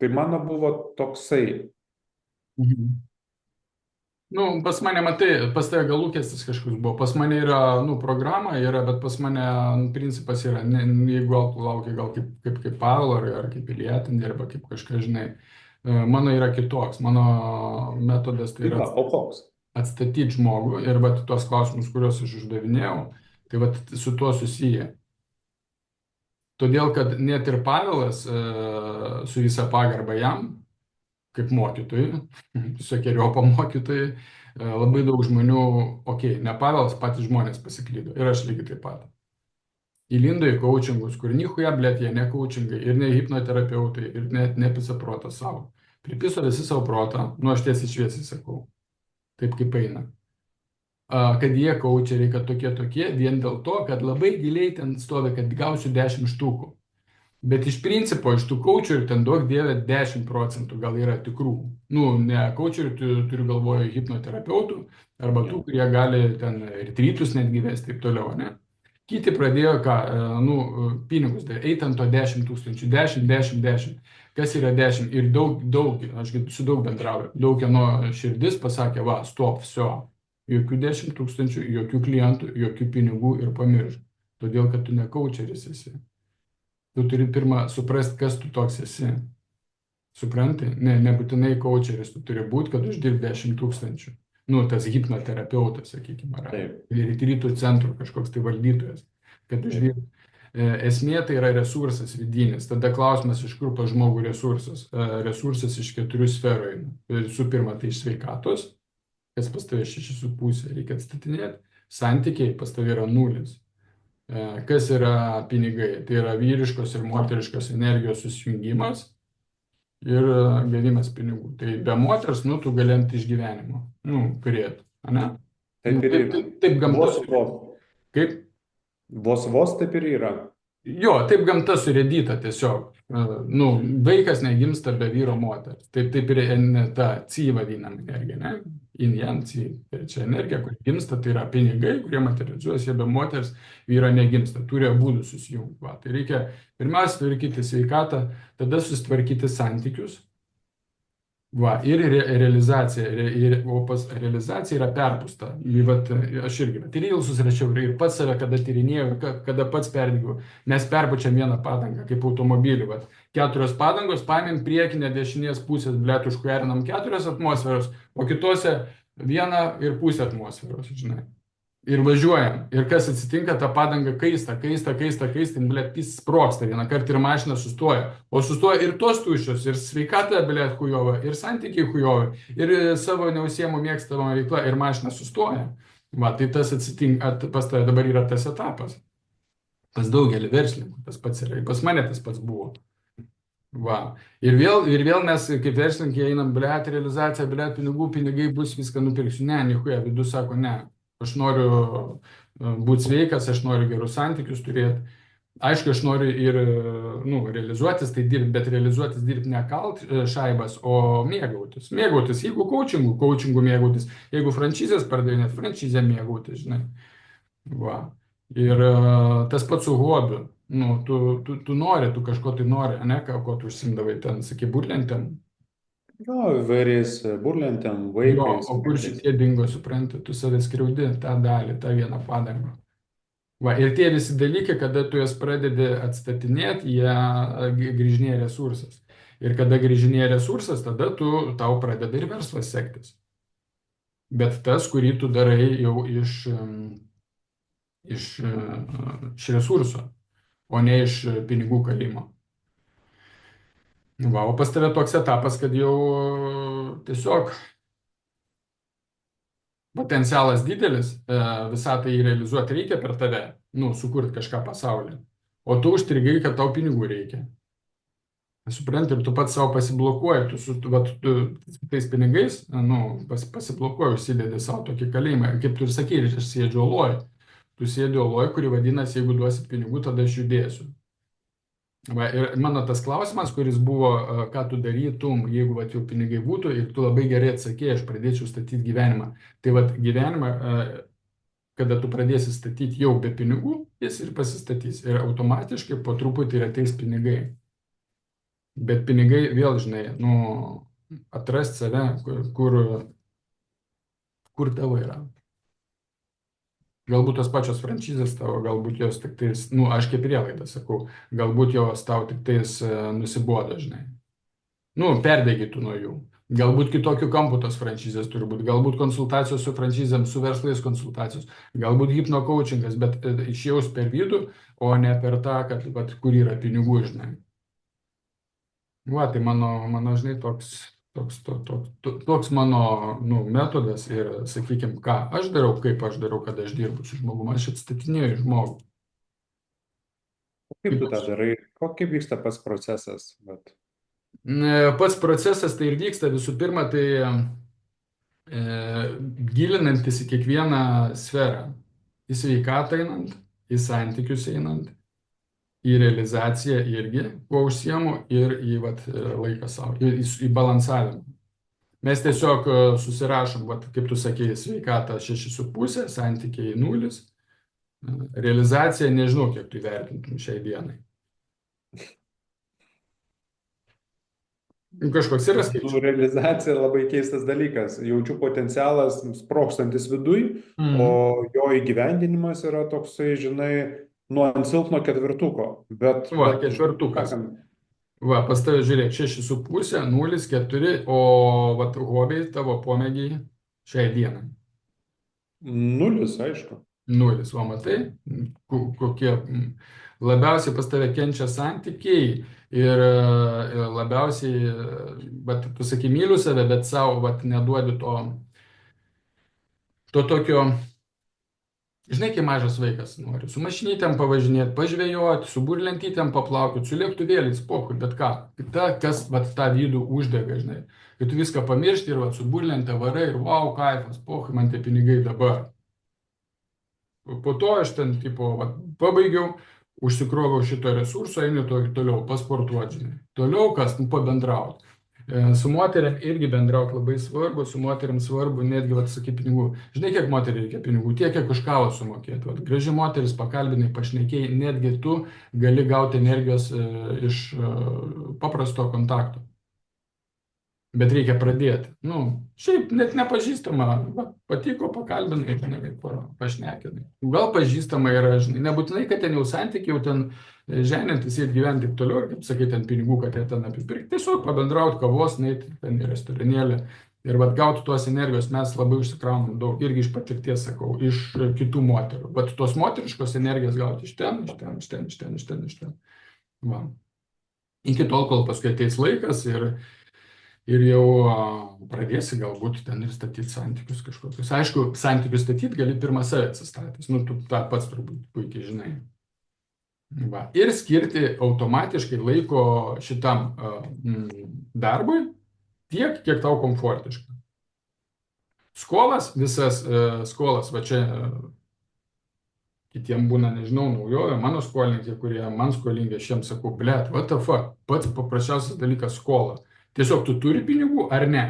Tai mano buvo toksai. Mhm. Nu, pas mane, matai, pas tave gal lūkestis kažkoks buvo. Pas mane yra, nu, programa yra, bet pas mane nu, principas yra, ne, jeigu gal tu lauki gal kaip Pavlo ar kaip pilietinė, arba kaip kažkas, žinai, mano yra kitoks. Mano metodas tai Tai yra va, o koks? atstatyti žmogų ir vat tuos klausimus, kuriuos aš uždavinėjau, tai vat su tuo susiję. Todėl, kad net ir Pavelas, su visa pagarba jam, kaip mokytojui, visokiojopo mokytojui, labai daug žmonių, okei, ne Pavelas, patys žmonės pasiklydo ir aš lygiai taip pat. Įlindo į coachingus, kur nichuja, blėt, jie ne coachingai ir ne hipnoterapeutai ir net nepisa protą savo. Pripiso visi savo protą, nu aš tiesiai šviesiai sakau, taip kaip eina. Kad jie coacheriai, kad tokie, vien dėl to, kad labai giliai ten stovi, kad gausiu 10 štukų. Bet iš principo iš tų coacherių ten duok dievė 10% gal yra tikrų. Nu, ne coacherių, turiu galvoje hipnoterapeutų arba tų, Jo. kurie gali ten retrytus netgi vesti ir taip toliau, ne? Kiti pradėjo ką, nu, pinigus, tai eit ant to 10 tūkstančių, 10, 10, 10. Kas yra 10? Ir daug, aš su daug bendrauju, daug kieno širdis pasakė, va, stop, viso. Jokių 10 tūkstančių, jokių klientų, jokių pinigų ir pamiršk. Todėl, kad tu ne coacheris esi. Tu turi pirmą suprasti, kas tu toks esi. Supranti? Nebūtinai coacheris tu turi būti, kad uždirbi 10 tūkstančių. Nu, tas hipnoterapeutas, sakykime, ar Taip, rytų centro kažkoks tai valdytojas, kad taip, uždirbi. Esmė tai yra resursas vidinis. Tada klausimas, iš kur pas žmogų resursas. Resursas iš 4 sferų eina. Visų pirma, tai iš sveikatos, kas pas tave 6,5 reikia atstatinėti. Santykiai pas tave yra nulis. Kas yra pinigai? Tai yra vyriškos ir moteriškos energijos susijungimas ir gavimas pinigų. Tai be moters, nu, tu gali ant išgyvenimo, nu, turėti, ane? taip ir yra. Taip gamta, Vos vos. kaip Vos vos taip ir yra. Jo, taip gamta surėdyta tiesiog. Nu, vaikas negimsta be vyro moters. Taip ir ta ci vadinama energija, ne? Yin yang ci. Tai čia energija, kur gimsta, tai yra pinigai, kurie materializuojasi be moters, vyro negimsta. Turi būdų susijungti. Va. Tai reikia pirmiausia tvarkyti sveikatą, tada susitvarkyti santykius. Va, ir realizacija, o pas realizacija yra perpusta. Vat, aš irgi, ir ilsus rašiau, ir pats save, kada tyrinėjau, kada pats perdėgiau, mes perpučiam vieną padangą, kaip automobilį. Vat, 4 padangos, paėmėm priekinę dešinės pusės, blėt, užkverinam 4 atmosferos, o kitose 1,5 atmosferos, žinai. Ir važiuojam. Ir kas atsitinka, ta padanga kaista, blėt, jis sprogsta vieną kartą ir mašina sustoja. O sustoja ir tos tuščios, ir sveikata, blėt, hujova, ir santykiai hujovi, ir savo neusiemų mėgstamą veiklą, ir mašina sustoja. Va, tai tas atsitinka, pas tave dabar yra tas etapas. Pas daugelį verslininkų tas pats yra, ir pas mane tas pats buvo. Va. Ir vėl mes kaip verslininkai einam, blėt, realizacija, blėt, pinigai bus, viską nupirksiu. Ne, nichuja, vidus sako, ne. Aš noriu būti sveikas, aš noriu gerus santykius turėti. Aišku, aš noriu ir nu, realizuotis, tai dirbti, bet realizuotis dirbti ne kalt šaibas, o mėgautis. Mėgautis, jeigu coachingu mėgautis, jeigu franšizės pardavinėt, franšizę mėgautis, žinai. Va. Ir tas pats su hobiu. Nu, tu nori, tu kažko tai nori, ne, ko tu užsimdavai ten, sakai, burlentėm. Jo, įvairiais burlentėm, Jo, vaikais. o kur šitie dingo, supranti, tu save skriaudi tą dalį, tą vieną padangą. Va, ir tie visi dalykai, kada tu jas pradedi atstatinėti, jie grįžinėja resursas. Ir kada grįžinėja resursas, tada tau pradeda ir verslas sektis. Bet tas, kurį tu darai jau iš resurso, o ne iš pinigų kalimo. Va, o pas tave toks etapas, kad jau tiesiog potencialas didelis, visą tai realizuoti reikia per tave, nu, sukurti kažką pasaulyje. O tu užstrigai, kad tau pinigų reikia. Supranti, ir tu pats savo pasiblokuoji, tu tais pinigais, nu, pasiblokuoji, užsidedi savo tokį kalėjimą. Kaip tu ir sakei, aš sėdžiu oloj. Tu sėdži oloj, kuri vadinasi, jeigu duosi pinigų, tada aš judėsiu. Va, ir mano tas klausimas, kuris buvo, ką tu darytum, jeigu va, jau pinigai būtų, ir tu labai gerai atsakėjai, aš pradėčiau statyti gyvenimą. Tai va, gyvenimą, kada tu pradėsi statyti jau be pinigų, jis ir pasistatys. Ir automatiškai po truputį ir ateis pinigai. Bet pinigai vėl, žinai, nu, atrasti save, kur tavo yra. Galbūt tos pačios franšizės tavo, galbūt jos tik tais, nu, aš kaip prielaidą sakau, galbūt jos tau tik tais nusibodo, žinai. Nu, perdegytų nuo jų. Galbūt kitokių kampų tos franšizės turi būti, galbūt konsultacijos su franšizėm, su verslais konsultacijos, galbūt hipnokaučingas, bet išjaus per vidų, o ne per tą, kad, vat, kur yra pinigų, žinai. Va, tai mano, žinai, toks mano nu, metodas ir, sakykime, ką aš darau, kaip aš darau, kada aš dirbu su žmogumi, aš atstatinėju žmogų. Kaip tu tą darai? Kaip vyksta pats procesas? Bet... Pats procesas tai ir vyksta visų pirma, tai gilinantis į kiekvieną sferą, į sveikatą einant, į santykius einant, į realizaciją irgi, kuo užsiemu, ir į vat, laiką savo, į balansavimą. Mes tiesiog susirašom, vat, kaip tu sakei, sveikatą 6,5, santykiai 0, realizacija nežinau, kiek tu vertintum šiai dienai. Kažkoks yra skaičius. Realizacija labai keistas dalykas. Jaučiu potencialas sprokstantis viduj, o Mhm. jo įgyvendinimas yra toksai, žinai, nuo ant silpno ketvirtuko. Va, Bet žinai, ketvertukas. sakant, Va, pas tave žiūrėk, 6,5, 0, 4, o vat, hobiai tavo pomėgiai šiai dienai. nulis, aišku. 0, o matai, kokie labiausiai pas tave kenčia santykiai ir labiausiai, vat, tu sakai, myliu save, bet savo, vat, neduodi to tokio. Žinai, kai mažas vaikas nori su mašinytėm pavažinėti, pažvejoti, su burlentytėm paplaukioti, su lėktuvėliais, pohui, bet ką. Kas vat, tą vidų uždega, žinai. Kai tu viską pamiršti ir vat, su burlente varai ir wow, kaifas, pohui, man tie pinigai dabar. Po to aš ten, tipo, vat, pabaigiau, užsikroviau šito resurso, einu toliau pasportuoti, žinai. Toliau kas, nu, pabendrauti. Su moteriam irgi bendrauti labai svarbu, su moteriam svarbu netgi, vat, sakai, pinigų. Žinai, kiek moteriai reikia pinigų, tiek, kiek už kavą sumokėti. Vat, graži moteris, pakalbinai, pašnekėjai, netgi tu gali gauti energijos iš paprasto kontakto. Bet reikia pradėti. Nu, šiaip net nepažįstama, va, patiko, pakalbinai, ten, pašnekinai. Gal pažįstama yra, žinai, nebūtinai, kad ten jau santykiai, jau ten ženintis ir gyventi taip toliau, ir kaip sakai, ten pinigų, kad jie ten apipirkti. Tiesiog pabendrauti kavos, nueiti ten į restoranėlį. Ir vat gauti tos energijos mes labai užsikraunam daug, irgi iš patirties sakau, iš kitų moterų. Bet tos moteriškos energijos gauti iš ten, iš ten, iš ten, iš ten, iš ten, iš ten. Va. Iki tol, kol paskui ateis laikas ir jau pradėsi galbūt ten ir statyti santykius kažkokius. Aišku, santykius statyti gali pirmą save atsistatęs. Nu, tu tą pats turbūt puikiai žinai. Va. Ir skirti automatiškai laiko šitam darbui tiek, kiek tau komfortiška. Skolas, visas skolas, va čia kitiem būna, nežinau, naujovė, mano skolininkai, kurie man skolingi, aš jiems sakau, blet, what the fuck, pats paprasčiausias dalykas skola. Tiesiog tu turi pinigų ar ne?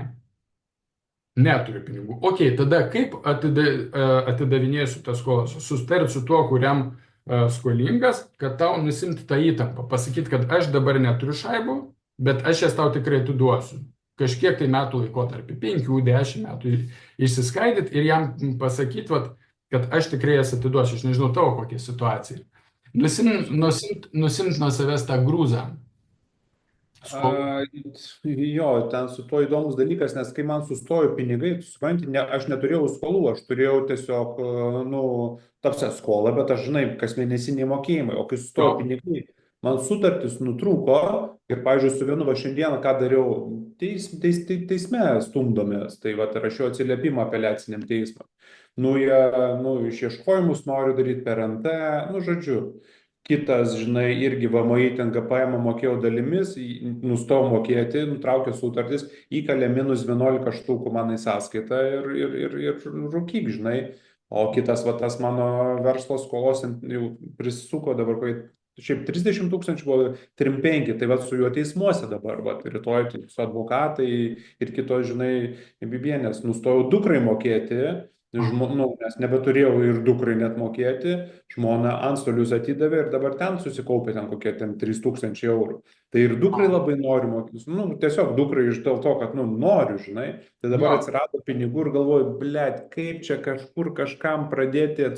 Neturi pinigų. Ok, tada kaip atidavinėsiu tą skolą? Sustarti su tuo, kuriam skolingas, kad tau nusimti tą įtampą. Pasakyti, kad aš dabar neturiu šaibų, bet aš jas tau tikrai atiduosiu. Kažkiek tai metų laikotarpį, 5-10 metų išsiskaidyti ir jam pasakyti, vat, kad aš tikrai jas atiduosiu. Aš nežinau tavo kokia situacija. Nusimt nuo savęs tą grūzą. Jo, ten su tuo įdomus dalykas, nes kai man sustojo pinigai, tu supranti, aš neturėjau skolų, aš turėjau tiesiog, nu, tapsia skolą, bet aš, žinai, kasmėnesiniai mokėjimai, o kai sustojo pinigai, man sutartis nutrūko ir, pavyzdžiui, su vienu va šiandieną, ką dariau, teisme stumdomės, tai va, rašiau atsiliepimą apeliaciniam teismui. Nu, išieškojimus noriu daryti per NT, nu, žodžiu. Kitas, žinai, irgi VMI ten GPM mokėjau dalimis, nustojau mokėti, nutraukė sutartis, įkalė -11 štukų man į sąskaitą ir rūkyk, žinai. O kitas, va, tas mano verslo skolos jau prisuko dabar, šiaip 30 000 buvo 3-5, tai va su juo teismuose dabar, va, rytoj su advokatai ir kitos, žinai, bibienės, nustojau dukrai mokėti. Nes nebeturėjau ir dukrai net mokėti, žmona antstolius atidavė ir dabar ten susikaupė ten kokie 3000 eurų. Tai ir dukrai labai noriu mokytis, nu, tiesiog dukrai iš dėl to, kad, nu, noriu, žinai. Tai dabar atsirado pinigų ir galvoju, blet, kaip čia kažkur kažkam pradėti,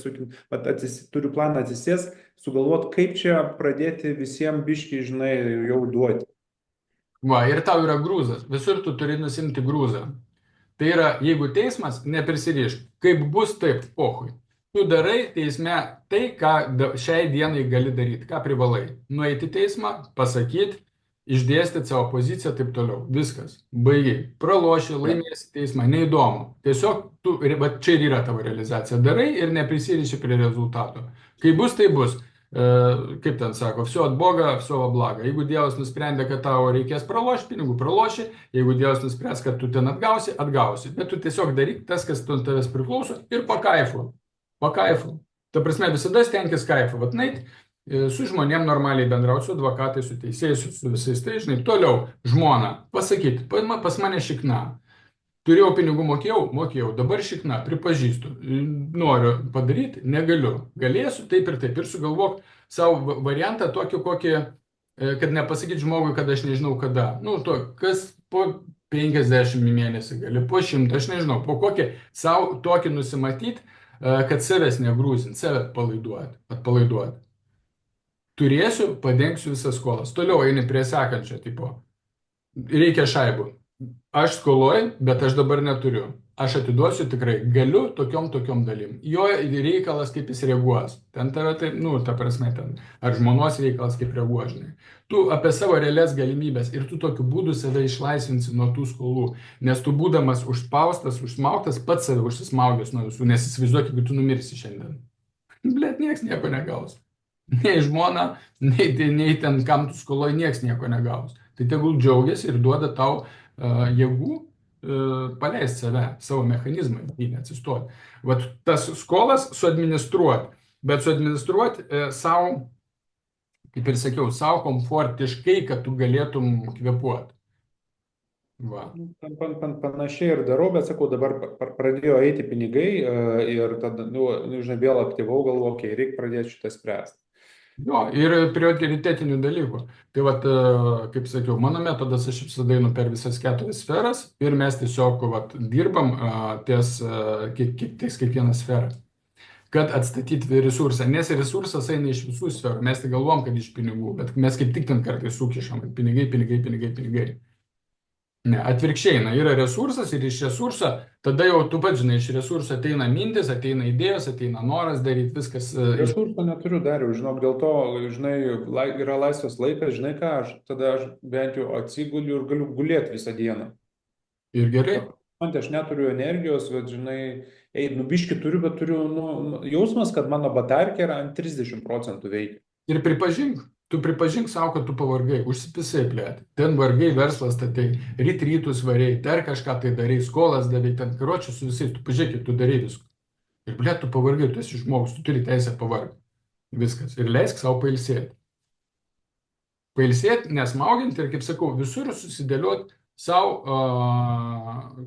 turiu planą atsisės, sugalvot, kaip čia pradėti visiems biškiai, žinai, jau duoti. Va, ir tau yra grūzas, visur tu turi nusimti grūzą. Tai yra, jeigu teismas, neprisirišk, kaip bus taip, pohui. Tu darai teisme tai, ką šiai dienai gali daryti, ką privalai. Nueiti į teismą, pasakyti, išdėstyti savo poziciją, taip toliau. Viskas. Baigiai. Praloši, laimėsi teismą, neįdomu. Tiesiog tu, va, čia ir yra tavo realizacija. Darai ir neprisiriši prie rezultato. Kai bus, tai bus. Kaip ten sako, все от Бога, все во благо. Jeigu Dievas nusprendė, kad tau reikės pralošti pinigų, praloši. Jeigu Dievas nuspręs, kad tu ten atgausi, atgausi. Bet tu tiesiog daryk tas, kas tu tavęs priklauso ir pakaifu. Pakaifu. Ta prasme, visada stenkis kaifą. Vat nait, su žmonėm normaliai bendrauti, su advokatais, su teisėjais, su visais tai, žinai, toliau žmona, pasakyti, pas mane šikna. Turėjau pinigų, mokėjau, dabar šikna, pripažįstu, noriu padaryti, negaliu, galėsiu taip ir taip ir sugalvok savo variantą tokį, kokį, kad nepasakyti žmogui, kad aš nežinau kada. Nu, to, kas po 50 į mėnesį gali, po 100, aš nežinau, po kokį savo tokį nusimatyti, kad savęs negrūzint, save atpalaiduoti. Turėsiu, padengsiu visas skolas. Toliau eini prie sekančio tipo. Reikia šaibų. Aš skoloju, bet aš dabar neturiu. Aš atiduosiu tikrai, galiu tokiom dalim. Jo reikalas, kaip jis reaguos. Ten tave tai, nu, ta prasme, ten. Ar žmonos reikalas, kaip reaguos, žinai. Tu apie savo realias galimybės ir tu tokiu būdu save išlaisvinsi nuo tų skolų. Nes tu būdamas užspaustas, užsmauktas, pats save užsismaugęs nuo visų. Nes įsivaizduok, jeigu tu numirsi šiandien. Blet, nieks nieko negaus. Nei žmona, nei ten, kam tu skoloji, nieks nieko negaus. Tai tegul džiaugiasi ir duoda tau jėgų paleisti save, savo mechanizmą, jį neatsistoti. Vat tas skolas suadministruoti, bet suadministruoti savo, kaip ir sakiau, savo komfortiškai, kad tu galėtum kvėpuoti. Va. Panašiai ir darau, bet sakau, dabar pradėjo eiti pinigai ir tada, žinai, vėl aktyvau galvoju, okei, reikia pradėti šitą spręsti. Jo, ir prioritetinių dalykų. Tai vat, kaip sakiau, mano metodas, aš visada einu per visas 4 sferas ir mes tiesiog vat, dirbam ties kiekvieną sferą, kad atstatyti resursą. Nes resursas eina iš visų sferų. Mes tai galvom, kad iš pinigų, bet mes kaip tik ten kartais sukišam. Pinigai. Ne, atvirkščiai, yra resursas ir iš resurso, tada jau tu pats žinai, iš resurso ateina mintis, ateina idėjos, ateina noras daryti viskas. Resurso neturiu dariau, žinok, dėl to, žinai, yra laisvas laikas, žinai ką, tada aš bent jau atsiguliu ir galiu gulėti visą dieną. Ir gerai. Man aš neturiu energijos, bet, žinai, biškį turiu, bet turiu jausmas, kad mano batarkė yra ant 30% veikia. Ir pripažink savo, kad tu pavargai, užsipisai plėti. Ten vargai verslas statai, rytus variai, dar kažką tai darai, skolas darai, ten karočiui su visais, tu pažiūrėk, tu darai viską. Ir blėt, tu pavargai, tu esi žmogus, tu turi teisę pavargti. Viskas. Ir leisk savo pailsėti. Pailsėti, nesmauginti ir, kaip sakau, visur susidėlioti savo,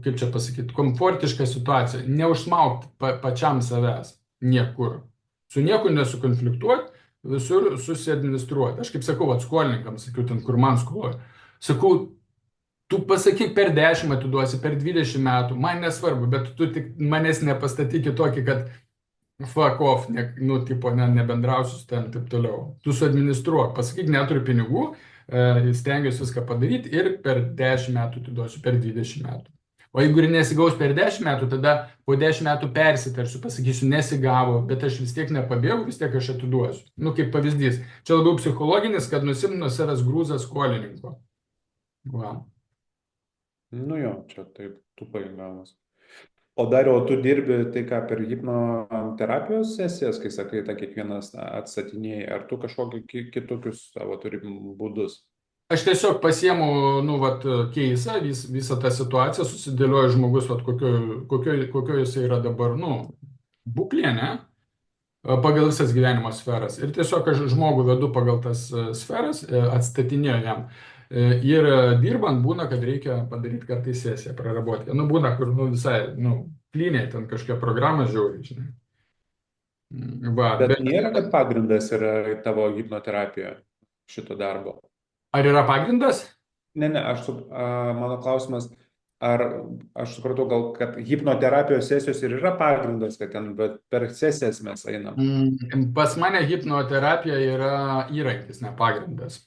kaip čia pasakyti, komfortišką situaciją. Neužsmaukti pačiam savęs niekur. Su nieku nesukonfliktuoti. Visur susiadministruoti. Aš kaip sakau, skolininkams, sakiau, ten, kur man skoloju. Sakau, tu pasakyk, per 10 atiduosi, per 20 metų, man nesvarbu, bet tu tik manęs nepastatyk į tokį, kad fuck off, nebendrausiu su ten, taip toliau. Tu suadministruok, pasakyk, neturiu pinigų, stengiuosi viską padaryti ir per 10 metų atiduosiu, per 20 metų. O jeigu ir nesigaus per 10 metų, tada po 10 metų persitarsiu, pasakysiu, nesigavo, bet aš vis tiek nepabėgu, vis tiek aš atiduosiu. Kaip pavyzdys. Čia labiau psichologinis, kad nusimti nuo savęs grūzą skolininko. Va. Nu jo, čia taip, tu paimgamas. O Dariau, tu dirbi tai ką per hipnoterapijos sesijas, kai sakai, tą kiekvienas atstatinėjai, ar tu kažkokius kitokius savo turi būdus? Aš tiesiog pasiemu, keisą, visą tą situaciją, susidėlioju žmogus, kokio jis yra dabar, būklė, ne? Pagal visas gyvenimo sferas. Ir tiesiog aš žmogų vedu pagal tas sferas, atstatinėjau jam. Ir dirbant būna, kad reikia padaryti kartais sesiją, praraboti. Būna, kur visai, kliniai, ten kažkokia programa žiauriai, žinai. Bet nėra, kad pagrindas yra tavo hipnoterapijoje šito darbo. Ar yra pagrindas? Ne, mano klausimas, ar aš supratau, gal, kad hipnoterapijos sesijos ir yra pagrindas, kad ten per sesijas mes einam. Pas mane hipnoterapija yra įrankis, ne pagrindas.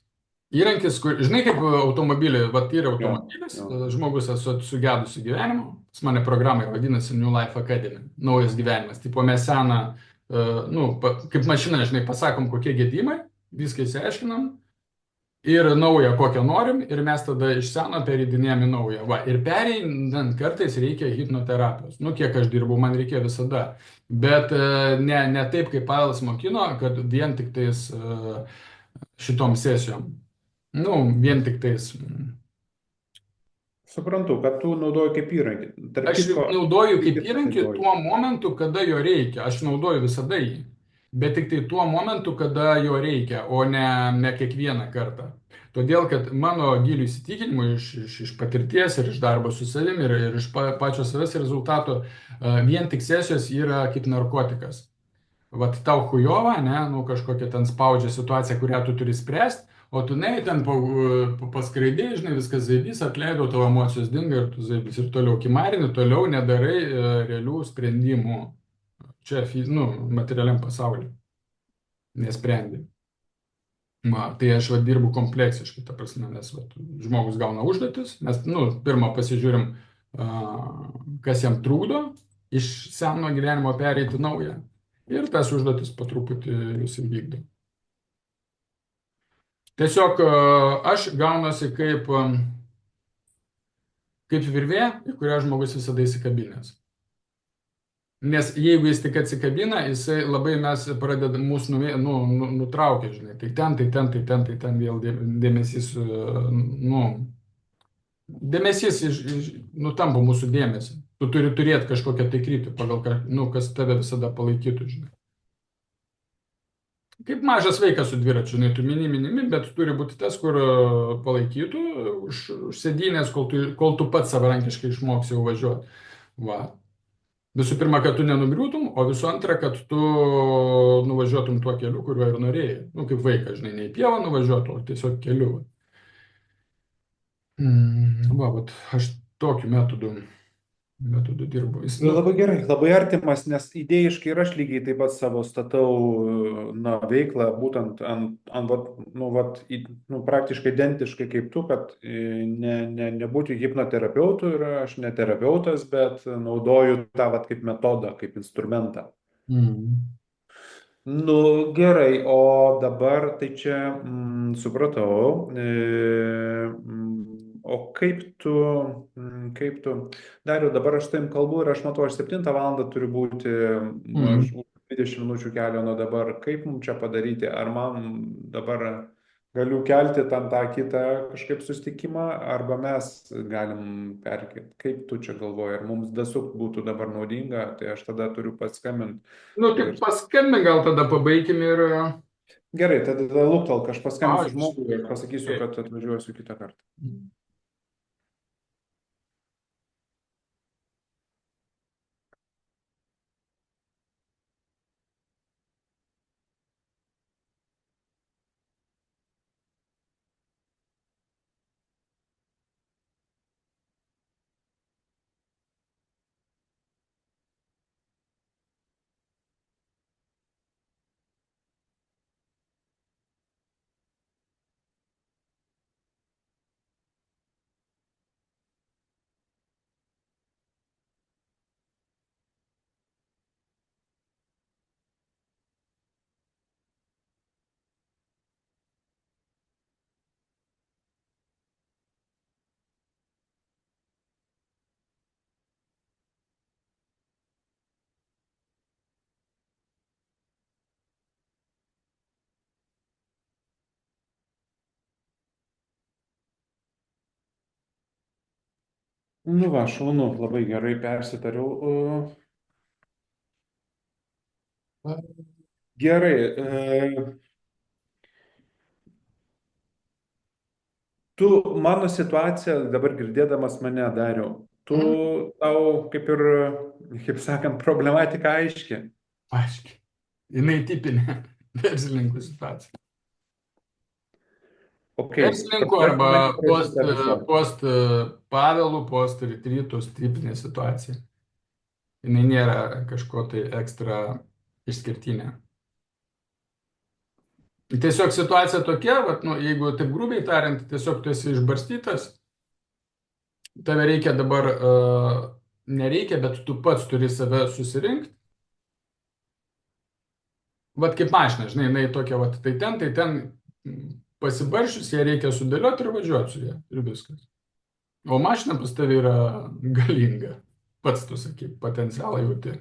Įrankis, kur, žinai, kaip automobilį, yra automobilis, žmogus sugedusiu gyvenimu, pas mane programai vadinasi New Life Academy, naujas gyvenimas. Tipo mes seną, kaip mašina, žinai, pasakom, kokie gedimai, viską įsiaiškinam. Ir naują, kokią norim, ir mes tada iš seno pereidinėjame naują. Ir pereinant kartais reikia hipnoterapijos. Kiek aš dirbu, man reikia visada. Bet ne taip, kaip Pavelas mokino, kad vien tik tais šitom sesijom. Vien tik tais. Suprantu, kad tu naudoji kaip įrankį. Aš naudoju kaip įrankį tuo momentu, kada jo reikia. Aš naudoju visada jį. bet tik tai tuo momentu, kada jo reikia, o ne kiekvieną kartą. Todėl, kad mano gilių įsitikinimų iš patirties ir iš darbo su savimi ir iš pačio savęs rezultato, vien tik sesijos yra kaip narkotikas. Vat tau hujova, ne, nu kažkokia ten spaudžia situacija, kurią tu turi spręsti, o tu ne, ten paskraidėjai, žinai, viskas zaibys, atleido, tavo emocijos dinga ir tu zaibys ir toliau kimarini, toliau nedarai realių sprendimų. Čia, nu, materialiam pasauliu nesprendi. Va, tai aš va, dirbu kompleksiškai, ta prasme, nes va, žmogus gauna užduotis, mes, nu, pirmą pasižiūrim, kas jam trukdo iš seno gyvenimo pereiti naują. Ir tas užduotis po truputį jis įvykdo. Tiesiog aš gaunasi kaip virvė, į kurią žmogus visada įsikabinęs. Nes jeigu jis tik atsikabina, jisai labai mes pradeda mūsų nutraukia, žinai, tai ten vėl dėmesys, nu, dėmesys nutampo mūsų dėmesį. Tu turi turėti kažkokią tai kryptį, pagal ką, nu, kas tave visada palaikytų, žinai. Kaip mažas vaikas su dviračiu, žinai, tu mini, bet turi būti tas, kur palaikytų už sėdynės, kol tu pats savarankiškai išmoksi jau važiuoti. Va. Visų pirma, kad tu nenugriūtum, o visų antra, kad tu nuvažiuotum tuo keliu, kuriuo ir norėjai. Nu, kaip vaikas, žinai, ne į pievą nuvažiuotų, o tiesiog keliu. Va, vat, aš tokiu metodu dirbu. Jis, nu, Labai gerai, labai artimas, nes idėjiškai ir aš lygiai taip pat savo statau, na, veiklą būtent praktiškai identiškai kaip tu, kad nebūti hipnoterapeutu ir aš ne terapeutas, bet naudoju tą vat kaip metodą, kaip instrumentą. mm. Nu, gerai, o dabar tai čia supratau. O kaip tu, Dariau, dabar aš taip kalbu ir aš matau, aš 7 valandą turiu būti, aš 20 minučių kelio nuo dabar. Kaip mums čia padaryti? Ar man dabar galiu kelti tam tą kitą kažkaip susitikimą, arba mes galim perkelti? Kaip tu čia galvoji? Ar mums dasuk būtų dabar naudinga? Tai aš tada turiu paskambinti. Nu, tik paskambink, gal tada pabaikim ir... Gerai, tada luktelk, aš paskambinsiu Ačiū. žmogui ir pasakysiu, kad atvažiuosiu kitą kartą. Nu va, šaunu, labai gerai persitariau. Gerai, tu mano situaciją dabar girdėdamas mane, Dariau, tau kaip ir, kaip sakant, problematika aiški. Aiškiai. Jinai tipinė verslininkų situacija. Okay. Verslininkų arba post pavelų, post retrytus tipinė situacija. Jinai nėra kažko tai ekstra išskirtinė. Tiesiog situacija tokia, vat, nu, jeigu taip grubiai tariant, tiesiog tu esi išbarstytas, tave reikia dabar, nereikia, bet tu pats turi save susirinkti. Vat kaip mašina, žinai, jinai tokia, vat, tai ten pasibaršius, ją reikia sudėlioti ir važiuoti su ją ir viskas. O mašina pas tave yra galinga. Pats tu sakai, potencialą jauti.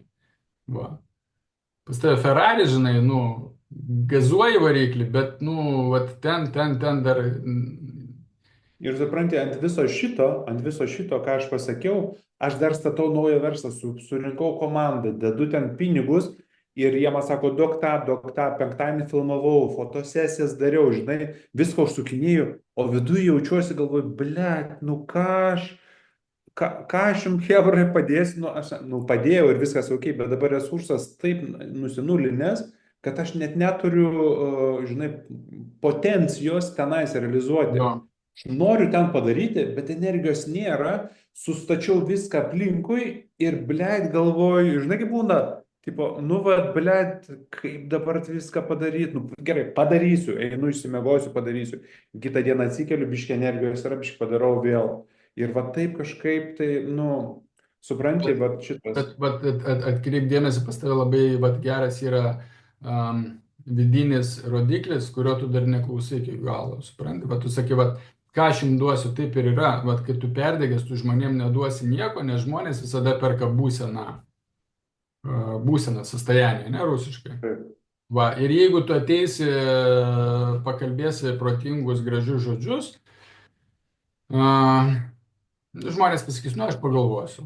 Va. Pas tave Ferrari, žinai, nu, gazuoji variklį, bet, nu, vat, ten dar... Ir supranti, ant viso šito, ką aš pasakiau, aš dar statau naują verslą, surinkau komandą, dedu ten pinigus ir jie man sako, duok tą, penktadienį filmavau, fotosesijas dariau, žinai, visko užsukinėjau, o viduje jaučiuosi, galvoju, ble, nu ką aš jums chebrai padėsiu, nu padėjau ir viskas ok, bet dabar resursas taip nusinulinęs, kad aš net neturiu, žinai, potencijos tenais realizuoti. Jo. Aš noriu ten padaryti, bet energijos nėra, sustačiau viską aplinkui ir, blėt, galvoju, žinai, kaip būna, tipo, nu, va, blėt, kaip dabar viską padaryti, nu, gerai, padarysiu, einu išsimegosiu, padarysiu, kitą dieną atsikeliu, biškį energijos yra, biškį padarau vėl. Ir va taip kažkaip tai, nu, supranti, va šitas. Bet atkreip dėmesį, pas tave labai geras yra vidinis rodiklis, kurio tu dar neklausai iki galo, supranti? Tu sakai, ką aš jums duosiu, taip ir yra. Kai tu perdegęs, tu žmonėm neduosi nieko, nes žmonės visada perka būseną, состояние, ne rusiškai. Taip. Ir jeigu tu ateisi, pakalbėsi protingus, gražius žodžius, žmonės pasakys, nu, aš pagalvosiu.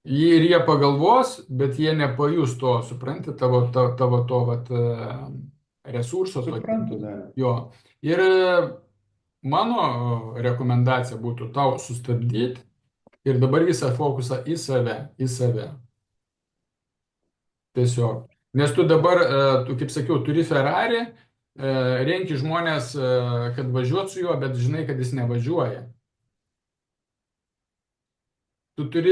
Ir jie pagalvos, bet jie nepajus to, supranti, tavo to resurso. Suprantu, ne. Jo. Ir mano rekomendacija būtų tau sustabdyti ir dabar visą fokusą į save. Tiesiog. Nes tu dabar, tu, kaip sakiau, turi Ferrari, renki žmonės, kad važiuot su juo, bet žinai, kad jis nevažiuoja. Tu turi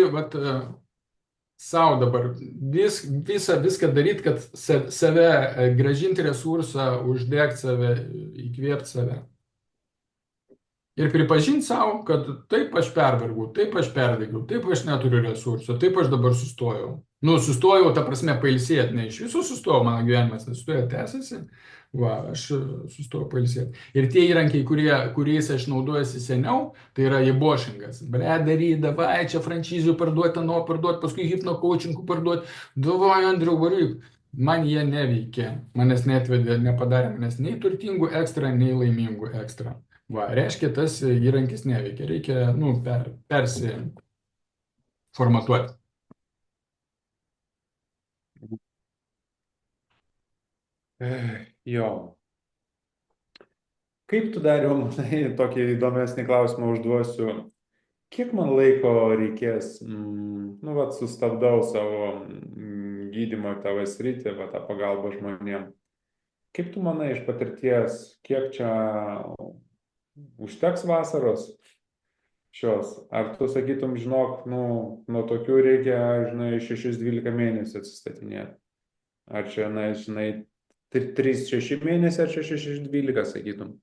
savo dabar viską daryti, kad save grąžinti resursą, uždegti save, įkvėpti save. Ir pripažinti savo, kad taip aš pervargau, taip aš perdegiau, taip aš neturiu resursų, taip aš dabar sustojau. Sustojau, ta prasme, pailsėti, ne iš visų sustojau, mano gyvenimas nesustojo, tęsiasi. Aš sustojau pailsėti. Ir tie įrankiai, kuriais aš naudojuosi seniau, tai yra jebošingas. Daryt, davai, čia franšizijų parduoti, paskui hipno-coachingų parduoti. Davai, Andriau, varyk. Man jie neveikė. Manęs netvedė, nepadarė manęs nei turtingų ekstra, nei laimingų ekstra. Reiškia, tas įrankis neveikia. Reikia, persiformatuoti. Jo. Kaip tu Dariau, manai, tokį įdomesnį klausimą užduosiu. Kiek man laiko reikės, sustabdau savo gydymo tavo sritį, tą pagalbą žmonėm. Kaip tu manai iš patirties, kiek čia užteks vasaros šios? Ar tu sakytum, žinok, nuo tokių reikia, 6-12 mėnesių atsistatinėti? Ar čia, žinai, 3-6 mėnesiai, ar 6-12, sakytum?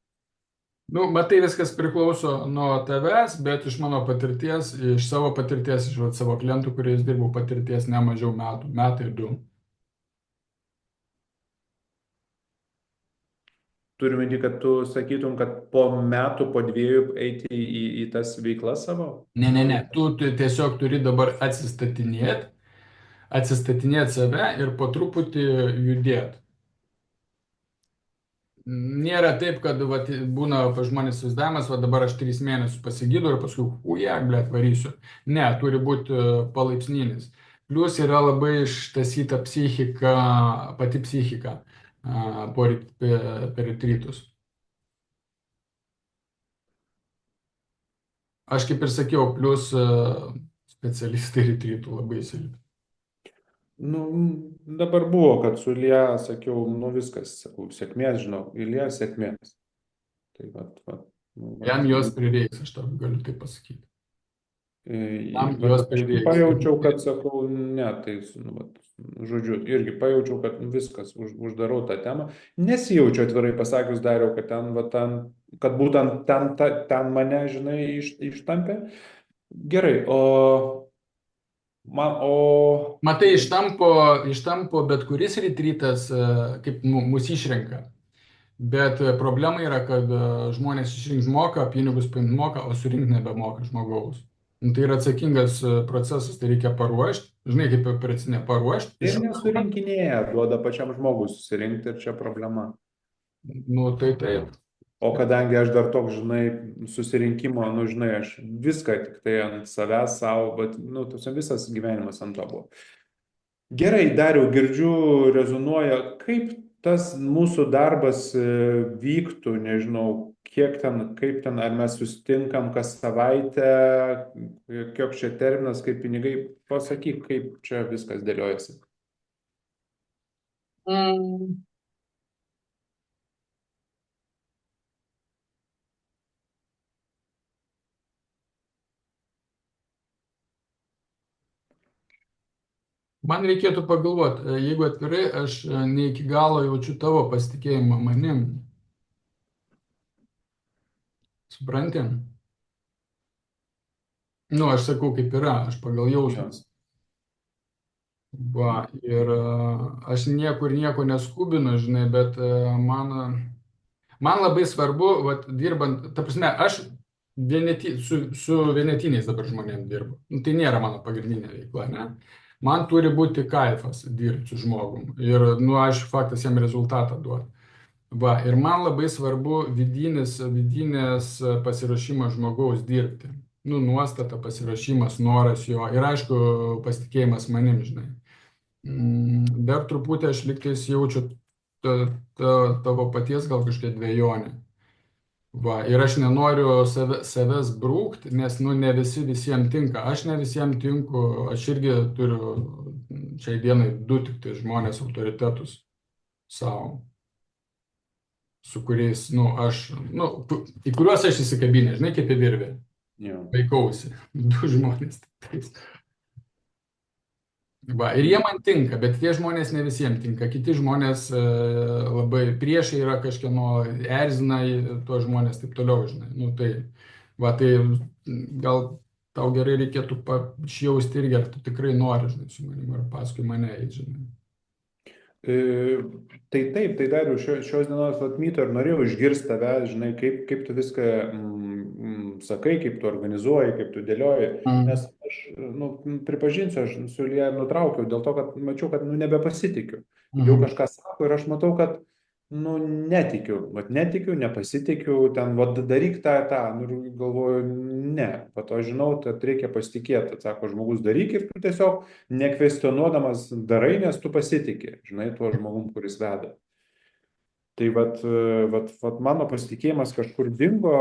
Matai, viskas priklauso nuo tavęs, bet iš mano patirties, iš savo patirties, iš savo klientų, kuriais dirbau, patirties ne mažiau metai 2. Turime minti, kad tu sakytum, kad po metų, po 2 eiti į tas veiklas savo? Ne. Tu tiesiog turi dabar atsistatinėti save ir po truputį judėti. Nėra taip, kad būna žmonės įsivaizdavimas, dabar aš 3 mėnesius pasigydau ir paskui, varysiu. Ne, turi būti palaipsninis. Plius yra labai ištasyta pati psichika per retrytus. Aš kaip ir sakiau, plius specialistai retrytų labai silpni. Dabar buvo, kad su Ilja sakiau, viskas, sakau, sėkmės, žinau, Ilja sėkmės. Tai Jam jos prireiks, aš tau galiu tai pasakyti. Aš pajaučiau, kad sakau, ne, tai, žodžiu, irgi pajaučiau, kad viskas, uždarau tą temą. Nesijaučiu atvirai pasakius, Dariau, kad kad būtent ten mane, žinai, ištampė. Gerai, Matai, ištampo bet kuris retrytas, kaip mus išrenka. Bet problema yra, kad žmonės išrinkti moka, pinigus paimti moka, o surinkti nebemoka žmogaus. Tai yra atsakingas procesas, tai reikia paruošti. Žinai, kaip operacinė paruošti. Ir nesurinkinėja, duoda pačiam žmogui susirinkti ir čia problema. Tai taip. O kadangi aš dar toks, žinai, susirinkimo, aš viską tik tai ant savęs, savo, bet, visas gyvenimas ant to buvo. Gerai, Dariau, girdžiu, rezonuoja, kaip tas mūsų darbas vyktų, nežinau, kiek ten, kaip ten, ar mes susitinkam kas savaitę, kiek čia terminas, kaip pinigai, pasakyk, kaip čia viskas dėliojasi. Mm. Man reikėtų pagalvoti, jeigu atvirai, aš ne iki galo jaučiu tavo pasitikėjimą manim. Supranti? Nu, aš sakau, kaip yra, aš pagal Jo. jausmus. Va, ir aš niekur nieko neskubinu, žinai, bet man labai svarbu, vat, dirbant, ta prasme, aš su vienetiniais dabar žmonėm dirbu. Nu, tai nėra mano pagrindinė veikla, ne? Man turi būti kaifas dirbti su žmogum. Ir, nu, aš faktas jam rezultatą duoti. Va, ir man labai svarbu vidinės pasiruošimas žmogaus dirbti. Nu, nuostata, pasiruošimas, noras jo ir, aišku, pasitikėjimas manim, žinai. Dar truputį aš liktais jaučiu tavo paties gal kažkokią dvejonę. Va, ir aš nenoriu savęs brūkti, nes, nu, ne visi visiems tinka. Aš ne visiems tinku, aš irgi turiu šiai dienai du tik tai žmonės autoritetus savo, su kuriais, nu, į kuriuos aš įsikabinę, žinai, kaip į virvę. Jo. Vaikausi. Du žmonės. Tiktais. Va, ir jie man tinka, bet tie žmonės ne visiems tinka. Kiti žmonės labai priešai yra kažkieno, erzina tuos žmonės, taip toliau, žinai. Nu, tai, va, tai gal tau gerai reikėtų išjausti irgi, ar tu tikrai nori, žinai, su manim, ar paskui mane, žinai. Tai taip, tai dariau šios dienos atmyto ir norėjau išgirsti tave, žinai, kaip tu viską sakai, kaip tu organizuoji, kaip tu dėlioji, nes aš, nu, pripažinsiu, aš su Lija nutraukiau dėl to, kad mačiau, kad, nu, nebepasitikiu. Jau kažką sako ir aš matau, kad, nu, netikiu, nepasitikiu, ten, va, daryk tą, nu, ir galvoju, ne, po to žinau, kad reikia pasitikėti, atsako žmogus, daryk ir tu tiesiog nekvestionuodamas darai, nes tu pasitiki, žinai, tuo žmogum, kuris veda. Tai vat mano pasitikėjimas kažkur dingo,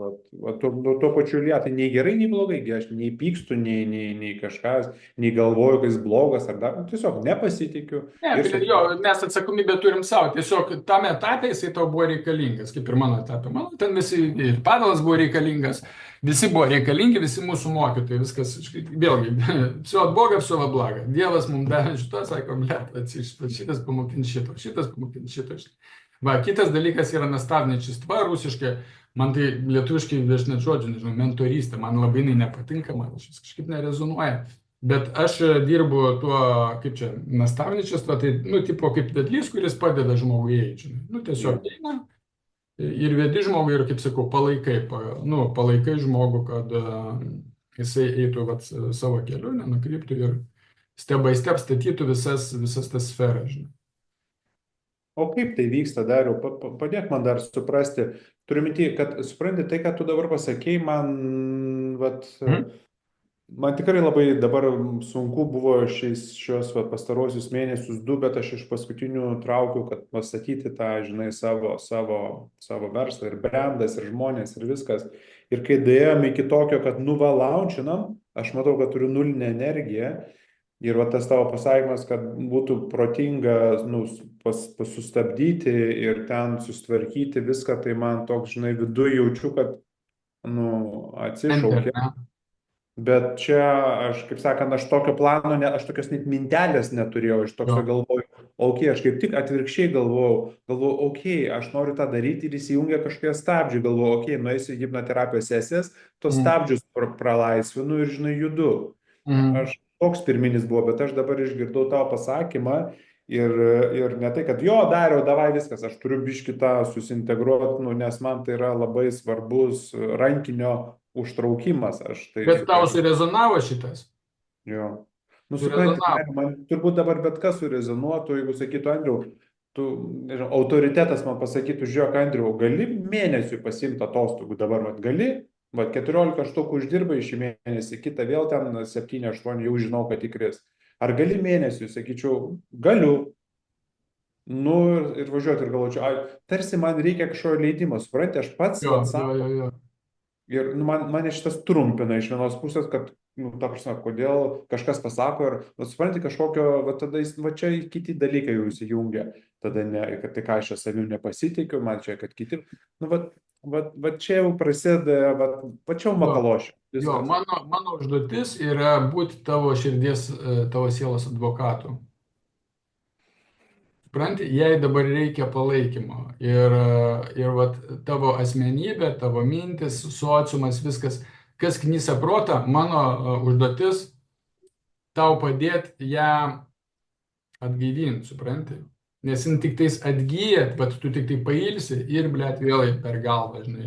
tuo pačiu Lija, tai nei gerai, nei blogai, aš nei pykstu, nei kažkas, nei galvoju, kad jis blogas ar dar, tiesiog nepasitikiu. Ne, Ir tai jo, mes atsakomybę turim savo. Tiesiog tame etape jisai tau buvo reikalingas, kaip ir mano etape. Mano ten visi, ir Pavelas buvo reikalingas, visi buvo reikalingi, visi mūsų mokytojai, viskas, vėlgi, все от Бога, все во благо. Dievas mums davė šito, sako, blėt, šitas pamokins šito, šitas pamokins šito. Va, kitas dalykas yra nastavničestva, rusiškai, man tai lietuviškai, aš net žodžiu, nežinau, mentorystė, man labai jinai nepatinka, man šis kažkaip nerezonuoja. Bet aš dirbu tuo, kaip čia, nastavničestvo, tai, nu, tipo kaip vedlys, kuris padeda žmogui eiti, žinai. Nu, tiesiog eina ir vedi žmogui ir, kaip sakau, palaikai žmogų, kad jisai eitų vat, savo keliu, nenukryptų ir step by step statytų visas tas sferas, žinai. O kaip tai vyksta, Dariau, padėk man dar suprasti. Turiu minty, kad supranti tai, ką tu dabar pasakei, man tikrai labai dabar sunku buvo šios pastarosius mėnesius bet aš iš paskutinių traukiau, kad pastatyti tą, žinai, savo verslą ir brandas, ir žmonės, ir viskas. Ir kai dėjom iki tokio, kad launčinam, aš matau, kad turiu nulinę energiją. Ir va tas tavo pasakymas, kad būtų protinga, nu, sustabdyti ir ten sustvarkyti viską, tai man toks, žinai, viduje jaučiu, kad, nu, atsišaukia. Bet čia aš, kaip sakant, aš tokio plano, aš tokios net mintelės neturėjau, aš toks galvoju, aš kaip tik atvirkščiai galvojau, aš noriu tą daryti ir įsijungia kažkokie stabdžiai, galvoju, nueisiu į hipnoterapijos sesijas, tos stabdžius pralaisvinu ir, žinai, judu. Aš toks pirminis buvo, bet aš dabar išgirdau tavo pasakymą ir ne tai, kad Dariau, davai viskas, aš turiu biškį tą susintegruoti, nu, nes man tai yra labai svarbus rankinio užtraukimas. Bet tau surezonavo šitas? Jo. Nu, supranti, man turbūt dabar bet kas surezonuotų, jeigu sakytų, Andriau, tu, nežinau, autoritetas man pasakytų, žiūrėk, Andriau, gali mėnesiui pasiimti atostogų, dabar gali, 14 štukų uždirbai šį mėnesį, kitą vėl ten 7-8, jau žinau, kad įkris. Ar gali mėnesiui, sakyčiau, galiu. Nu, ir važiuoti ir galvočiau, ai, tarsi man reikia kažkokio leidimo, suprantate, aš pats, vat, Jo, jo, jo, jo. ir nu, mane šitas trumpina iš vienos pusės, kad, nu, ta prasme, kodėl kažkas pasako ir, nu, suprantate, kažkokio, va tada, va čia kiti dalykai jau įsijungia, tada ne, kad tai ką aš čia savim nepasitikiu, man čia, kad kiti, nu, va čia jau prasideda, va čia jau Jo, makalošiu, jo, viskas. mano užduotis yra būti tavo širdies, tavo sielos advokatu. Supranti, jai dabar reikia palaikymo. Ir vat, tavo asmenybė, tavo mintis, sociumas, viskas, kas knysia protą, mano užduotis tau padėti ją atgaivinti, supranti? Nes jin tik tais atgyja, bet tu tik tai pailsi ir, blėt, vėl per galvą, žinai,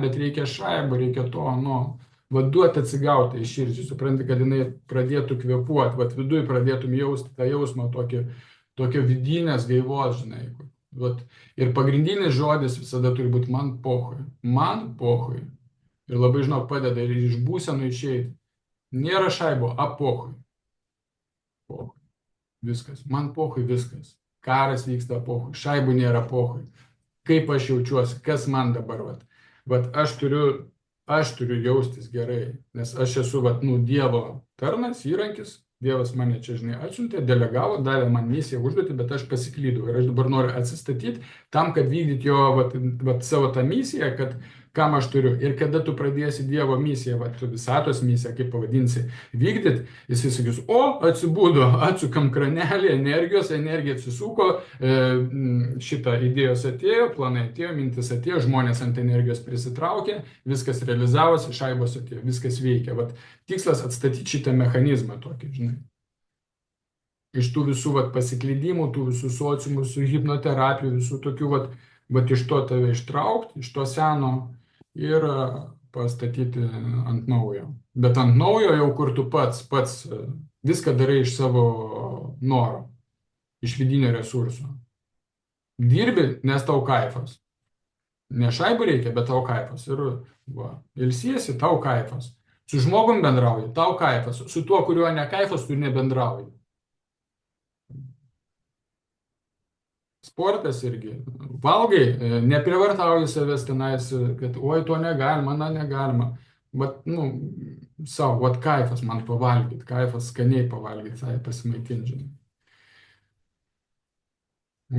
bet reikia šaibų, reikia to, nu, vad duoti atsigauti iš širdžių, supranti, kad jinai pradėtų kvėpuoti, vad viduj pradėtum jausti tą jausmą tokį, tokio vidinės gaivos, žinai. Vat, ir pagrindinis žodis visada turi būti man pohui. Man pohui. Ir labai, žinok, padeda ir iš būsenų išeiti. Nėra šaibo, pohui. Pohui. Viskas. Man pohui viskas. Karas vyksta pohui. Šaibų nėra pohui. Kaip aš jaučiuosi, kas man dabar, vat aš turiu jaustis gerai, nes aš esu, vat, nu, Dievo tarnas, įrankis, Dievas mane čia, žinai, atsiuntė, delegavo, davė man misiją, užduotį, bet aš pasiklydau ir aš dabar noriu atsistatyti tam, kad vykdyti jo, vat, savo tą misiją, kad kam aš turiu. Ir kada tu pradėsi Dievo misiją, vat, visatos misiją, kaip pavadinsi, vykdyti, jis sakys, atsibudo, atsukam kranelį, energija atsisuko, šitą idėjos atėjo, planai atėjo, mintis atėjo, žmonės ant energijos prisitraukė, viskas realizavosi, šaibos atėjo, viskas veikia. Vat, tikslas atstatyti šitą mechanizmą tokį, žinai. Iš tų visų vat, pasiklydimų, tų visų sociumų, su hipnoterapijų, visų tokių, vat iš to tave ištraukti, iš to seno ir pastatyti ant naujo. Bet ant naujo jau, kur tu pats viską darai iš savo noro, iš vidinio resurso. Dirbi, nes tau kaifas. Ne šaibų reikia, bet tau kaifas. Ir va, ilsiesi, tau kaifas. Su žmogum bendrauji, tau kaifas. Su tuo, kuriuo ne kaifas, tu nebendrauji. Sportas irgi. Valgai, neprivartauji savęs tenais, kad oi, to negalima, na negalima. Bet, nu, savo, vat kaifas man pavalgyti, kaifas skaniai pavalgyti, tai pasimaitinti, žinai.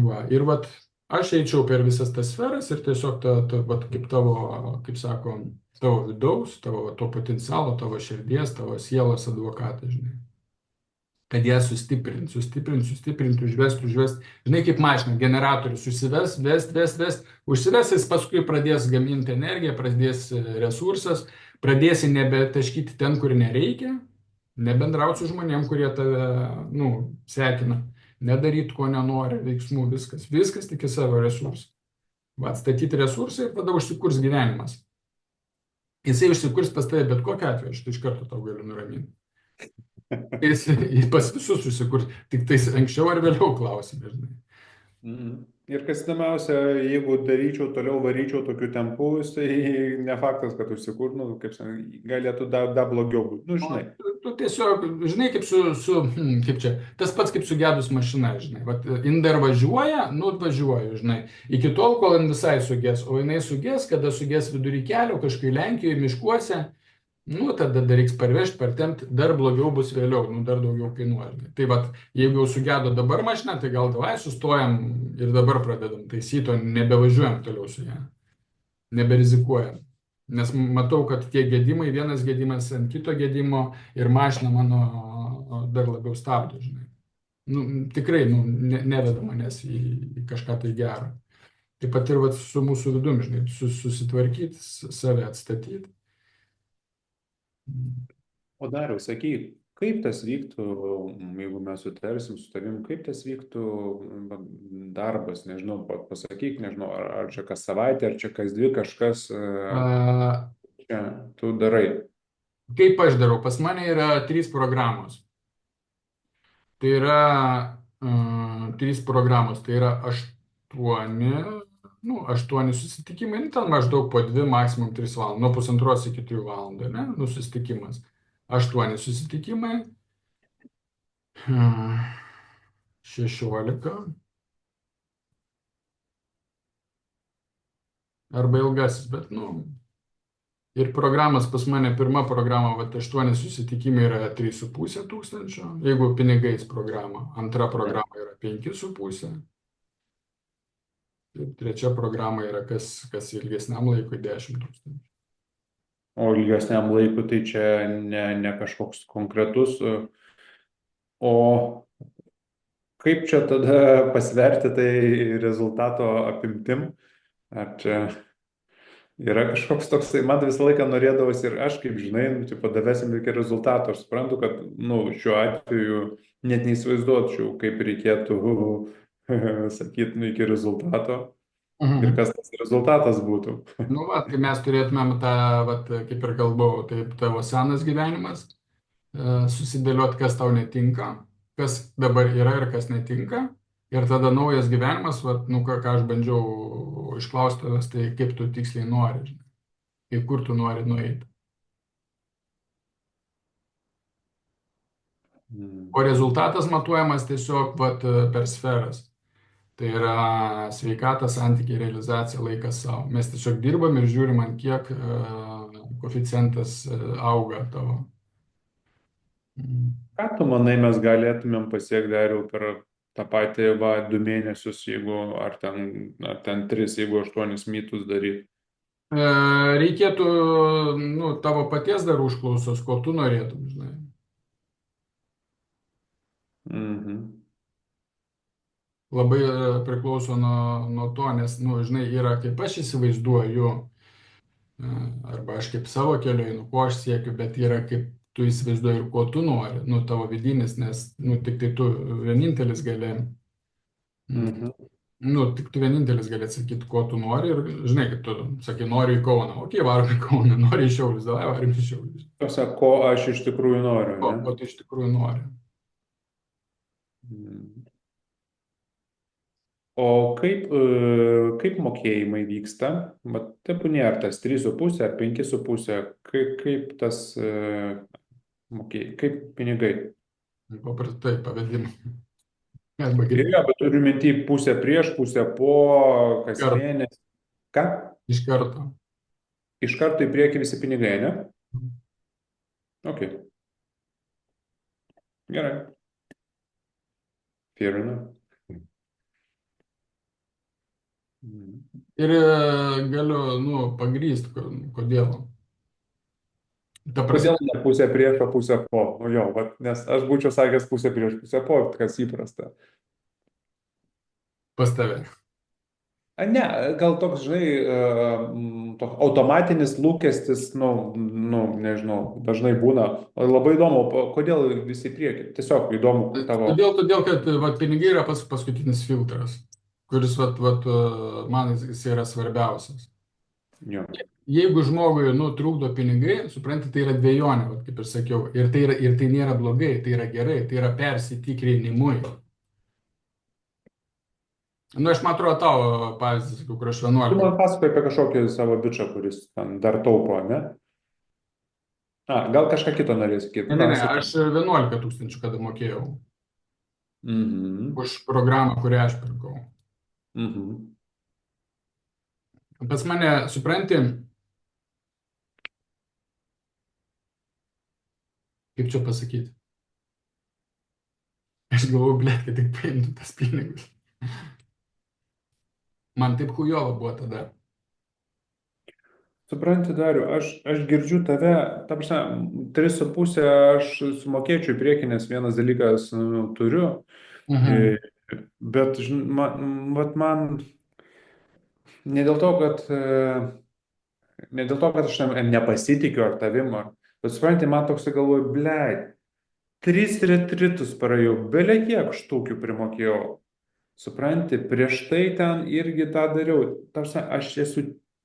Va, ir vat aš eičiau per visas tas sferas ir tiesiog vat, kaip tavo, kaip sako, tavo vidaus, tavo to potencialo, tavo širdies, tavo sielos advokatas, žinai. Kad ją sustiprint, užvest. Žinai, kaip mašina, generatorius užsives, vest, užsives, jis paskui pradės gaminti energiją, pradės resursas, pradėsi nebetaškyti ten, kur nereikia, nebendrauti su žmonėm, kurie tave, nu, sekina, nedaryti, ko nenori, veiksmų, viskas tik į savo resursą. Va, atstatyti resursą ir tada užsikurs gyvenimas. Jisai užsikurs pas tave bet kokiu atveju, aš tai iš karto tau galiu nuraminti. Jis pas visus susikurs, tik tais anksčiau ar vėliau klausime, žinai. Ir kas įdomiausia, jeigu daryčiau toliau, varyčiau tokiu tempu, tai ne faktas, kad užsikur, nu, kaip sakant, galėtų dar blogiau būti, nu, žinai. Tu tiesiog, žinai, kaip čia, tas pats kaip sugedus mašina, žinai, vat, jin dar važiuoja, nu, važiuoju, žinai, iki tol, kol jin visai sugės, o jinai sugės, kada sugės vidury kelio, kažkai Lenkijoje, miškuose, nu, tada dar reiks parvežti, partempti, dar blogiau bus vėliau, nu, dar daugiau kainuoja. Tai vat, jeigu jau sugedo dabar mašina, tai gal davai sustojam ir dabar pradedam taisyti, o nebevažiuojam toliau su ją, neberizikuojam. Nes matau, kad tie gedimai, vienas gedimas ant kito gedimo ir mašina mano dar labiau stabdo, žinai. Nu, tikrai, nu, neveda manęs į kažką tai gerą. Taip pat ir vat, su mūsų vidum, žinai, susitvarkyti, save atstatyti. O Dariau, sakyk, kaip tas vyktų, jeigu mes sutarsim su tavim, kaip tas vyktų darbas, nežinau, pasakyk, nežinau, ar čia kas savaitę, ar čia kas dvi, kažkas čia tu darai. Kaip aš darau? Pas mane yra 3 programos. Tai yra 3 programos, tai yra 8 susitikimai, ten maždaug po 2, maksimum 3 valandas, nuo 1,5 iki 3 valandų, ne, nu susitikimas. 8 susitikimai. 16 arba ilgasis, bet, nu, ir programas pas mane pirma programa, va, 8 susitikimai yra 3,5 tūkstančio, jeigu pinigais programa. Antra programa yra 5,5. Ir trečia programa yra kas ilgesniam laikui 10 tūkstančių. O ilgesniam laikui tai čia ne kažkoks konkretus. O kaip čia tada pasverti tai rezultato apimtim? Ar čia yra kažkoks toksai, man visą laiką norėdavosi ir aš, kaip žinai, nu, tipo, davesim iki rezultato. Aš suprantu, kad, nu, šiuo atveju net neįsivaizduočiau, kaip reikėtų sakyti, nu, iki rezultato ir Mhm. kas tas rezultatas būtų. Nu, va, tai mes turėtumėm tą, va, kaip ir kalbėjau, taip tavo senas gyvenimas, susidėlioti, kas tau netinka, kas dabar yra ir kas netinka. Ir tada naujas gyvenimas, va, nu, ką aš bandžiau išklausti tavęs, tai kaip tu tiksliai nori, žinai, į kur tu nori nueiti. O Mm. rezultatas matuojamas tiesiog vat, per sferas. Tai yra sveikata, santykiai, realizacija, laikas savo. Mes tiesiog dirbam ir žiūrim, ant kiek koeficientas auga tavo. Mm. Ką tu manai, mes galėtumėm pasiekti dariau per tą patį, va, 2 mėnesius, jeigu, ar ten 3, jeigu 8 mytus daryti? Reikėtų, nu, tavo paties dar užklausos, ko tu norėtum, žinai. Mhm. Labai priklauso nuo to, nes, nu, žinai, yra kaip aš įsivaizduoju, arba aš kaip savo keliu einu, ko aš siekiu, bet yra kaip tu įsivaizduoji ir ko tu nori, nu, tavo vidinis, nes, nu, tik tai tu vienintelis gali, Mhm. tik tu vienintelis gali atsakyti, ko tu nori ir, žinai, kad tu sakai, nori į Kauną, okei, varom į Kauną, nori į Šiaulius, davai, varom į Šiaulius. Tose, ko aš iš tikrųjų noriu, ne? Ko tu iš tikrųjų nori. Mhm. O kaip mokėjimai vyksta? Mat, tebūnie, ar tas 3,5 ar 5,5, kaip tas mokėjai, kaip pinigai? Paprastai pavedimai. Arba Ir kitaip. jo, bet turiu minty pusę prieš, pusę po, kas Kartą. mėnesį. Ką? Iš karto. Iš karto į priekį visi pinigai, ne? Ok, gerai. Fair enough. Mhm. Ir galiu, nu, pagrysti, kodėl. Ta Kodėl prasme, ne pusę prieš, o pusę po? O jo, vat, nes aš būčiau sakęs pusę prieš, pusę po, kas įprasta. pas tave. A, ne, gal toks, žinai, toks automatinis lūkestis, nežinau, dažnai būna. Labai įdomu, kodėl visi į priekį. Tiesiog įdomu tavo. Todėl, kad vat, pinigai yra paskutinis filtras, kuris vat, man jis yra svarbiausias. Jo. Jeigu žmogui, nu, trukdo pinigai, supranti, tai yra dvejonė, vat, kaip ir sakiau. Ir tai nėra blogai, tai yra gerai, tai yra persitikrinimui. Nu, aš man atrodo tavo pavyzdys, sakiau, kur aš Tu 11. man pasakoji apie kažkokį savo bičią, kuris ten dar taupo, ne? A, gal kažką kito norės sakyti. Ne, aš 11 tūkstančių kada mokėjau Mhm. už programą, kurią aš pirkau. Mhm. Pas mane, supranti, kaip čia pasakyti. Aš galvoju, blėt, kad tik paimtų tas pinigus. Man taip hujovo buvo tada. Supranti, Dariu, aš girdžiu tave, ta prasme, 3,5 aš sumokėčiau į priekį, nes vienas dalykas turiu, Mhm. e, bet vat man ne dėl to, kad, ne dėl to, kad aš nepasitikiu ar tavim, bet supranti, man toks galvoju, blei, 3 retritus praėjau, belie kiek štukių primokėjau. Supranti, prieš tai ten irgi tą dariau. Tarsi aš esu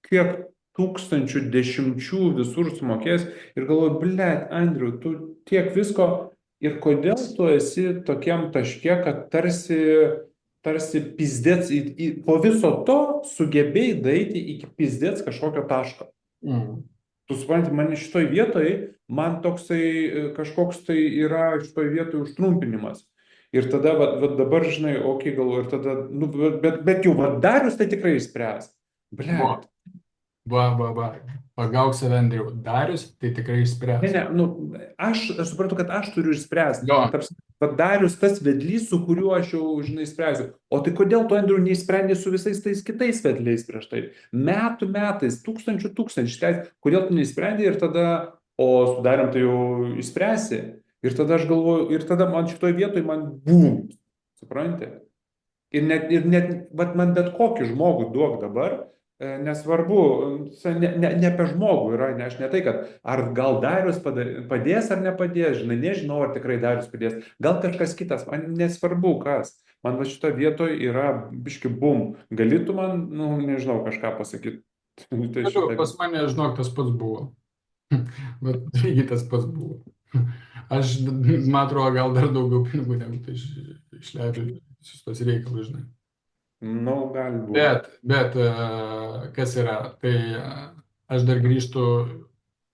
kiek tūkstančių dešimčių visur sumokėjęs ir galvoju, blėt, Andriu, tu tiek visko ir kodėl tu esi tokiam taške, kad tarsi pizdėts, po viso to sugebėjai daeiti iki pizdėts kažkokio taško. Mhm. tu supranti, man šitoj vietoj, man toksai kažkoks tai yra šitoj vietoj užtrumpinimas. Ir tada, dabar, žinai, okei, galvoju, ir tada, nu, bet jau, Darius tai tikrai išspręs. Va, Blet. va. Pagauk save, Andriau. Darius, tai tikrai Ne, išspręs. ne, nu, aš suprantu, kad aš turiu išspręsti. Jo, Tarsi, Darius tas vedlys, su kuriuo aš jau, žinai, spręsiu. O tai kodėl tu, Andriu, neįsprendė su visais tais kitais vedliais prieš tai? Metų metais, tūkstančių, kodėl tu neįsprendė ir tada, o sudarėm tai jau išspręsi. Ir tada aš galvoju, ir tada man šitoj vietoj man bum, supranti? Ir net vat man bet kokį žmogų duok dabar, nesvarbu, ne apie žmogų yra, ne, aš ne tai, kad ar gal Darius padės ar nepadės, žinai, nežinau, ar tikrai Darius padės, gal kažkas kitas, man nesvarbu kas. Man va šito vietoj yra biški bum, galėtų man, nu, nežinau, kažką pasakyti. Tai galiu, šitą. pas mane, žinok, tas pats buvo. Bet lygiai tas pats buvo. Aš, man atrodo, gal dar daugiau pinigų negu tai išleidžiu visus tos reikalus, žinai. Nu, gali būti. Bet kas yra? Tai aš dar grįžtu,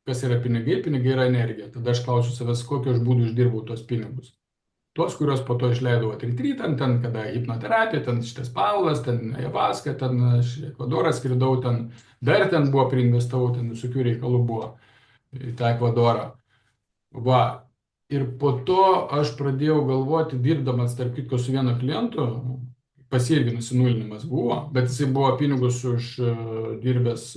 kas yra pinigai? Pinigai yra energija. Tada aš klausiu savęs, kokiu aš būdu uždirbau tos pinigus. Tuos, kuriuos po to išleidau retrytam, ten, kada hipnoterapija, ten šitas Paulas, ten Javaska, ten aš į Ekvadorą skridau, ten dar ten buvo priinvestavau, ten visokių reikalų buvo į tą Ekvadorą. Va. Ir po to aš pradėjau galvoti, dirbdamas, tarp kitko, su vienu klientu, pas jį irgi nusinulinimas buvo, bet jisai buvo pinigus uždirbęs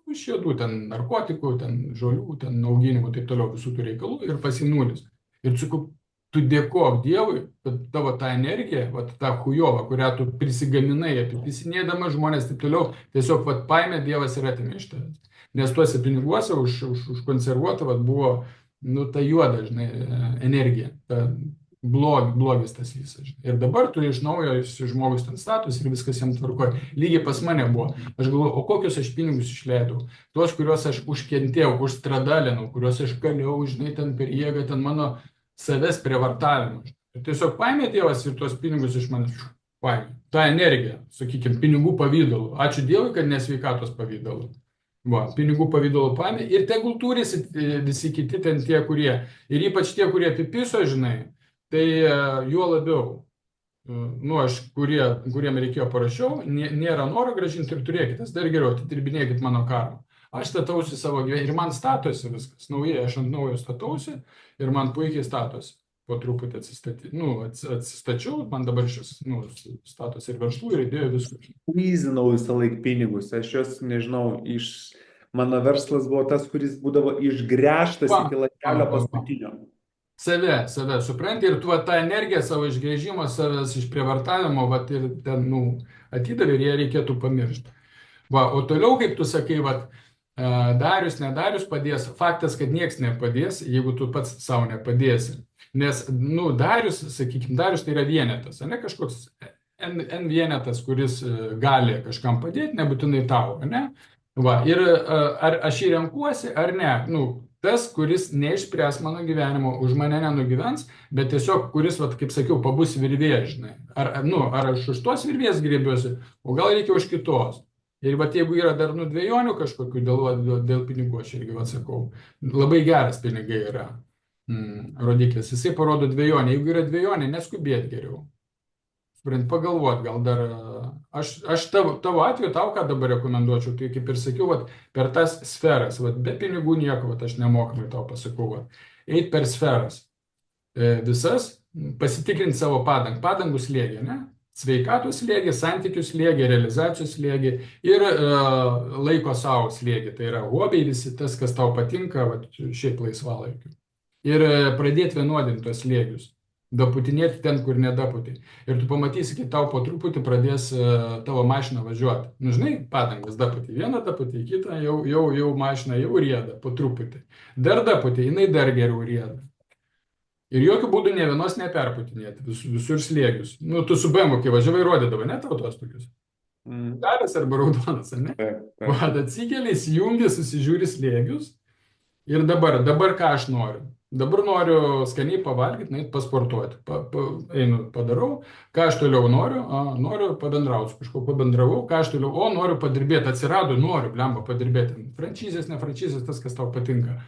iš juodų, ten narkotikų, ten žolių, ten auginimų, taip toliau, visų tų reikalų ir pas jį nulis. Ir sakau, tu dėkok Dievui, kad tavo ta energija, vat, ta chujova, kurią tu prisigaminai, apipisinėdamas žmonės, taip toliau, tiesiog vat, paėmė Dievas ir atėmė iš tavęs. Nes tuose piniguose užkonservuota vat, buvo, nu, ta juoda, žinai, energija, ta blogis tas visas. Ir dabar tu iš naujo žmogus ten status ir viskas jam tvarkoja. Lygiai pas mane buvo. Aš galvoju, o kokius aš pinigus išleidau? Tuos, kuriuos aš užkentėjau, užstradalinau, kuriuos aš kaliau, žinai, ten per jėgą, ten mano savęs prievartavimą. Ir tiesiog paėmė Dievas ir tuos pinigus iš manęs paėmė. Ta energija, sakykime, pinigų pavydalu. Ačiū Dievui, kad nesveikatos pavydalu. Va, pinigų pavydalu paėmė ir tegul turisi visi kiti ten tie, kurie, ir ypač tie, kurie apipiso, žinai, tai juo labiau, nu, aš, kuriem reikėjo parašiau, nėra noro grąžinti ir turėkite, dar geriau, atidirbinėkit mano karmą. Aš statausi savo gyvenimą ir man statosi viskas, naujai, aš ant naujo statausi ir man puikiai statosi. Po truputį atsistačiau, man dabar šis, nu, statosi ir verslų, ir idėjų visų. Lyzinau visą laiką pinigus, aš jos, nežinau, mano verslas buvo tas, kuris būdavo išgręžtas iki lakelio paskutinio. Save, supranti, ir tu tą energiją savo išgrėžimo, savęs išprievartavimo, vat, ir ten, nu, atidavė ir ją reikėtų pamiršti. Va, o toliau, kaip tu sakai, vat, Darius, nedarius padės, faktas, kad nieks nepadės, jeigu tu pats savo nepadėsi. Nes, nu, Darius, sakykime, Darius tai yra vienetas, ne kažkoks N vienetas, kuris gali kažkam padėti, nebūtinai tau, ne? Va, ir ar aš jį renkuosi, ar ne? Nu, tas, kuris neišspręs mano gyvenimo, už mane nenugyvens, bet tiesiog, kuris, vat, kaip sakiau, pabus virvė, žinai. Ar aš už tos virvės griebiuosi, o gal reikia už kitos. Ir vat, jeigu yra dar nu dvejonių kažkokių dėl pinigų, aš irgi atsakau, labai geras pinigai yra rodiklis. Jisai parodo dvejonę. Jeigu yra dvejonė, neskubėt geriau. Pagalvot, gal dar, aš tavo atveju, tau ką dabar rekomenduočiau, tai kaip ir sakiau, vat, per tas sferas, vat, be pinigų nieko, vat, aš nemokamai tau pasakau, vat, eit per sferas visas, pasitikrinti savo padangų slėgį, ne? Sveikatos slėgį, santykių slėgį, realizacijos slėgį ir laiko savo slėgį, tai yra hobiai visi, tas, kas tau patinka, vat, šiaip laisvalaikiu. Ir pradėti vienodinti tos slėgius. Daputinėti ten, kur nedaputi. Ir tu pamatysi, kai tau po truputį pradės tavo mašina važiuoti. Nu, žinai, padangas daputi vieną, daputi kitą, jau mašina jau rieda po truputį. Dar daputi, jinai dar geriau rieda. Ir jokių būdų ne vienos neperputinėti, visur slėgius. Nu, tu su BMW, kai važiavai, rodydavai, ne tavo tuos tokius? Žalias arba raudonas, ne? Vad, atsikeli, įsijungi, susižiūri slėgius. Ir dabar ką aš noriu? Dabar noriu skaniai pavalgyti, nueiti pasportuoti. Einu, padarau. Ką aš toliau noriu? Noriu pabendrauti su kažkuo, pabendravau. Ką aš toliau? Noriu padirbėti. Atsirado, noriu, blemba, padirbėti. Frančizės, ne frančizės, tas, kas tau patinka.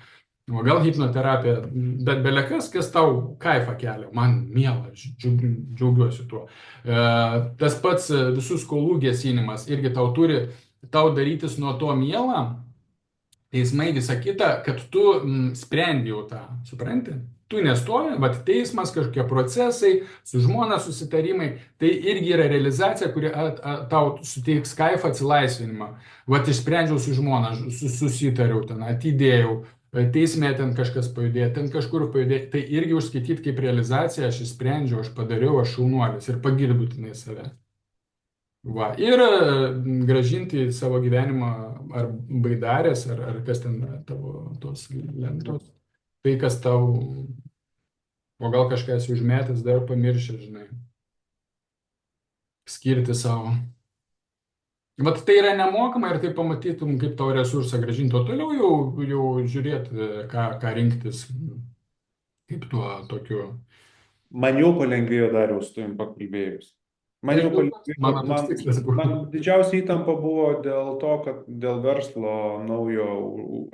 O gal hipnoterapija, bet belekas, kas tau kaifą kelia. Man miela, džiaugiuosi tuo. Tas pats visų skolų gesinimas irgi tau darytis nuo to miela, teismai visa kita, kad tu sprendi jau tą, supranti? Tu nestoji, bet teismas, kažkokie procesai, su žmona susitarimai, tai irgi yra realizacija, kuri tau suteiks kaifą atsilaisvinimą. Vat išsprendžiau su žmona, susitariau ten, atidėjau, teisme ten kažkas pajudėjo, ten kažkur pajudėjo, tai irgi užskaityti kaip realizacija, aš išsprendžiau, aš padariau, aš šaunuolis ir pagirti būtinai save. Va. Ir grąžinti į savo gyvenimą ar baidarės, ar kas ten tavo tos lentos. Tai, kas tau, o gal kažkas užmetęs, dar pamiršė, žinai, skirti savo. Vat tai yra nemokama ir tai pamatytum, kaip tau resursą grąžinti, o toliau jau žiūrėti, ką rinktis, kaip tuo tokiu. Man jau palengvėjo Dariau su tavim pakalbėjus. Man jau Mano toks tikslas buvo. man didžiausia įtampa buvo dėl to, kad dėl verslo naujo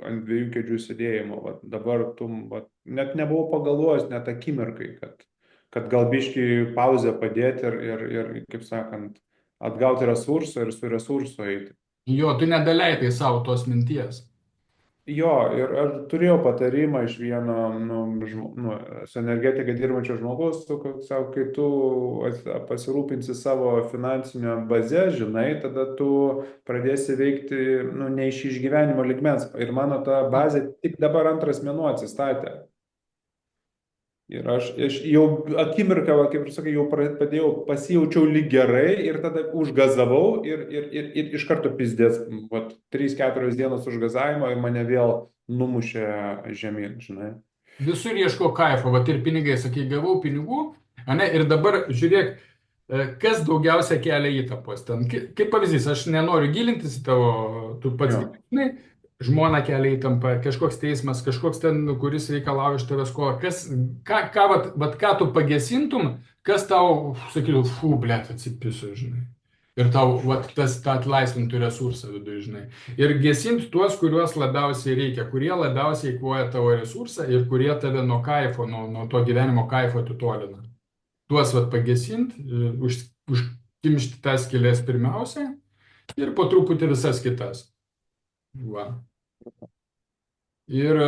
ant dviejų kėdžių sėdėjimo. Vat dabar net nebuvau pagalvojęs net akimirkai, kad gal biškį pauzę padėti ir, kaip sakant, atgauti resursą ir su resursu eiti. Jo, tu nedaleidai savo tos minties. Jo, ir aš turėjau patarimą iš vieno su energetika dirbančio žmogaus, sako, kai tu pasirūpinsi savo finansinio baze, žinai, tada tu pradėsi veikti ne iš išgyvenimo lygmens. Ir mano ta bazė tik dabar antras mėnuo atsistatė. Ir aš jau akimirką, kaip ir sakai, jau pasijaučiau lyg gerai ir tada užgazavau ir iš karto pizdės, 3-4 dienos užgazavimo ir mane vėl numušė žemyn, žinai. Visur ieško kaifo, vat ir pinigai, sakai, gavau pinigų, ane, ir dabar žiūrėk, kas daugiausia kelia įtampos ten. Kaip pavyzdys, aš nenoriu gilintis į tavo, tu pats žinai, žmona kelia įtampą, kažkoks teismas, kažkoks ten, kuris reikalauja iš tavęs ko, ką tu pagesintum, kas tau, sakytų, blėt, atsipisiu, žinai. Ir tau, tą atlaisvintų resursą viduje, žinai. Ir gesinti tuos, kuriuos labiausiai reikia, kurie labiausiai eikvoja tavo resursą ir kurie tave nuo kaifo, nuo to gyvenimo kaifo atitolina. Tuos pagesinti, užkimšti tas skylės pirmiausia ir po truputį visas kitas. Va. Ir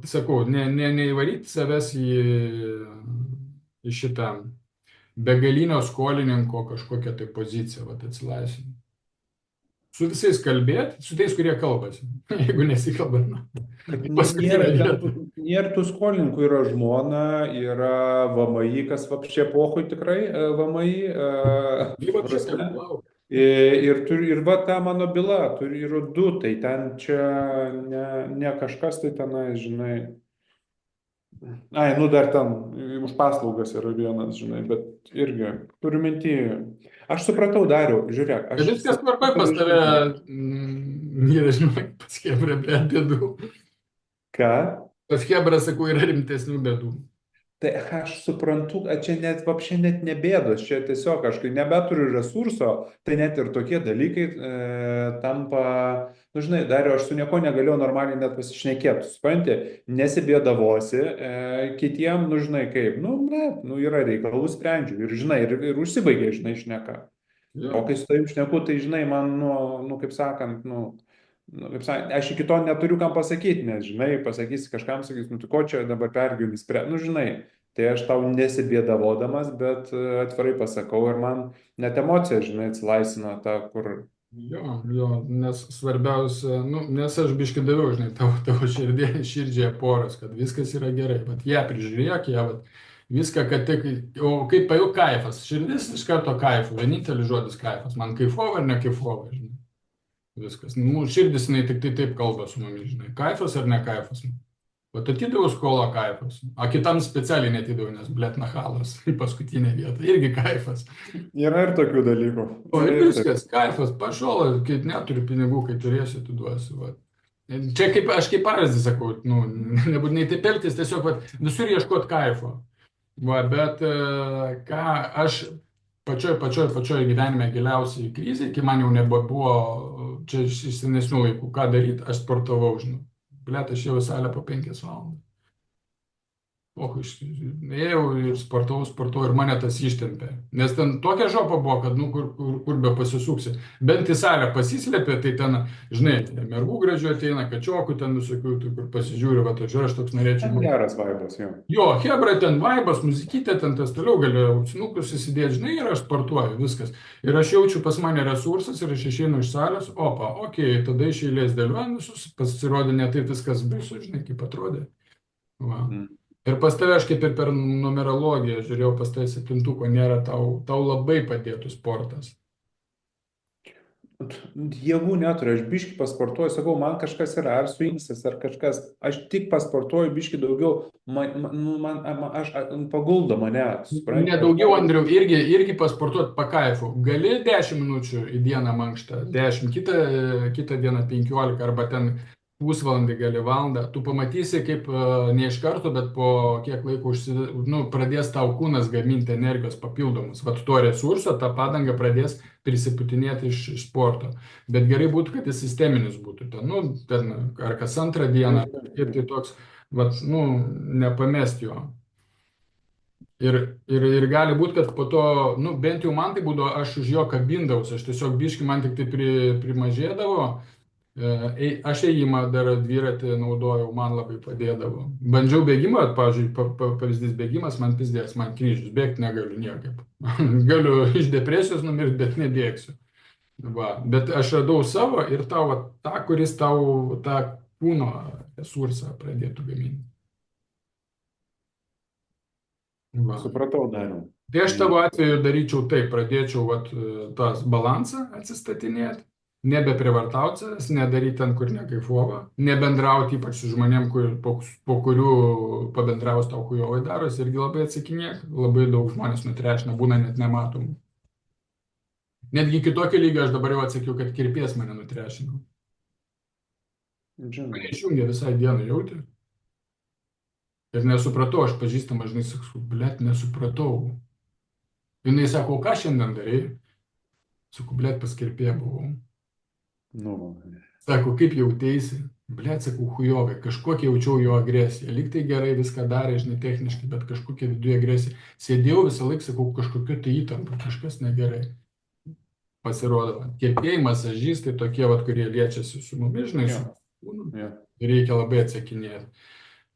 sakau, neįvaryti savęs į šitą begalinio skolininko kažkokią tai poziciją, atsilaisvinti. Su visais kalbėti, su tais, kurie kalbasi. Jeigu nesikalbat, nėra tų skolininkų, yra žmona, yra VMI, kas vapšė pohui tikrai VMI. Ir va ta mano byla, yra 2, tai ten čia ne kažkas tai tenai, žinai. Dar ten už paslaugas yra vienas, žinai, bet irgi turiu minty. Aš supratau, Dariau, žiūrėk. Viskas tvarkoj pas tave, nėra, žinai, pas Hebra bėdų. Ką? Pas Hebra, sakau, yra rimtesnių bėdų. Tai aš suprantu, čia net ne bėdos, čia tiesiog aš, kai nebeturiu resurso, tai net ir tokie dalykai tampa, žinai, Dariau, aš su nieko negalėjau normaliai net pasišnekėti, supranti, nesibėdavosi kitiem, žinai, kaip, yra reikalų, sprendžiu ir, žinai, ir užsibaigė, žinai, šneka. O kai su tavim šneku, tai, žinai, man, kaip sakant, aš iki to neturiu kam pasakyti, nes, žinai, pasakysi kažkam, sakys, tai ko čia dabar pergyveni, žinai, tai aš tau nesibėdavodamas, bet atvirai pasakau ir man net emocija, žinai, atsilaisina ta, kur... Jo, nes svarbiausia, nes aš biškai daviau, žinai, tavo širdžiai poras, kad viskas yra gerai, bet ją prižiūrėk, viską, kad tik, o kaip jau kaifas, širdis iš karto kaifų, vienintelis žodis kaifas, man kaifova ar ne kaifova, žinai. Viskas. Širdis jinai tik taip kalba su mumis, žinai. Kaifas ar ne kaifas? Bet atidaviau skolą kaifas. O kitam specialiai netidaviau, nes blėt nahalas į paskutinę vietą. Irgi kaifas. Yra ir tokių dalykų. O ir viskas, kaifas, pašola, kai neturiu pinigų, kai turėsiu, atiduosiu. Va. Čia kaip aš kaip pavyzdį sakau, nu, nebūtinai taip elgtis, tiesiog vat, visur ieškoti kaifo. Va, bet ką aš pačioj gyvenime giliausiai krizė, kai man jau nebebuvo čia iš senesnių laikų, ką daryti, aš sportavau, žinau. Blet, aš jau į salę po 5 valandas. Ėjau ir sportavau ir mane tas ištempė. Nes ten tokia žopa buvo, kad, nu, kur be pasisuksi. Bent į salę pasislėpė, tai ten, žinai, mergų gražių ateina, kačiokų ten visokių, tai kur pasižiūri, va, tai aš toks norėčiau Ten būti. geras vaibas, jo. Jo, hebra, ten vaibas, muzikytė, ten tas toliau gali auksinukus įsidėti, žinai, ir aš sportuoju, viskas. Ir aš jaučiu pas mane resursas ir aš išeinu iš salės, opa, okei, tada iš eilės dėliuojam visus, pasirodė ne taip viskas baisu, žinai, kaip atrodė. Va. Mm. Ir pas tave aš kaip ir per numerologiją žiūrėjau, pas tave septintuko nėra, tau labai padėtų sportas. Jėgų neturiu, aš biški pasportuoju, sakau, man kažkas yra, ar svinksas, ar kažkas, aš tik pasportuoju biški daugiau, aš paguldo mane, supranti? Nedaugiau, Andriau, irgi pasportuoti pakaifu. Gali 10 minučių į dieną mankštą, 10, kitą dieną 15, arba ten pusvalandį gali valandą. Tu pamatysi, kaip ne iš karto, bet po kiek laiko pradės tau kūnas gaminti energijos papildomus. Vat tuo resursu tą padangą pradės prisiputinėti iš sporto. Bet gerai būtų, kad jis sisteminis būtų. Ten ar kas antrą dieną. Ir tai toks, vat, nepamest jo. Ir gali būti, kad po to, bent jau man tai būdavo, aš už jo kabindavausi, aš tiesiog biški man tik tai primažėdavo, aš ėjimą dar dviratį naudojau, man labai padėdavo. Bandžiau bėgimą, pavyzdžiui, pavyzdys bėgimas, man pizdės, man kryžius, bėgti negaliu niekaip. Galiu iš depresijos numirti, bet nebėgsiu. Va. Bet aš radau savo ir tau tą, kuris tau tą kūno resursą pradėtų gaminti. Va. Supratau, Dariau. Tai aš tavo atveju daryčiau taip, pradėčiau tas balansą atsistatinėti, nebeprivartauti savęs, nedaryti ten, kur nekaifuova, nebendrauti ypač su žmonėm, po kurių pabendraus tau kujovai darosi, irgi labai atsakinėk, labai daug žmonės nutrešina, būna net nematomų. Netgi kitokio lygio aš dabar jau atsakiau, kad kirpės mane nutrešino. Mane išjungė visai dieną, jauti. Ir nesupratau, aš pažįstamą, žinai, sakau, blet, nesupratau. Jinai sako, ką šiandien darai? Sakau, blet, pas kirpėją buvau. Sako, kaip jauteisi? Blet, sakau, hujovai, kažkokia jaučiau jo agresiją. Lyg tai gerai viską darė, žinai, techniškai, bet kažkokia viduje agresija. Sėdėjau visą laiką, sakau, kažkokia tai įtampa, kažkas negerai. Pasirodo, kirpėjai, masažistai, tokie, kurie liečiasi su mumis, žinai, su kūnu. Reikia labai atsakinėti.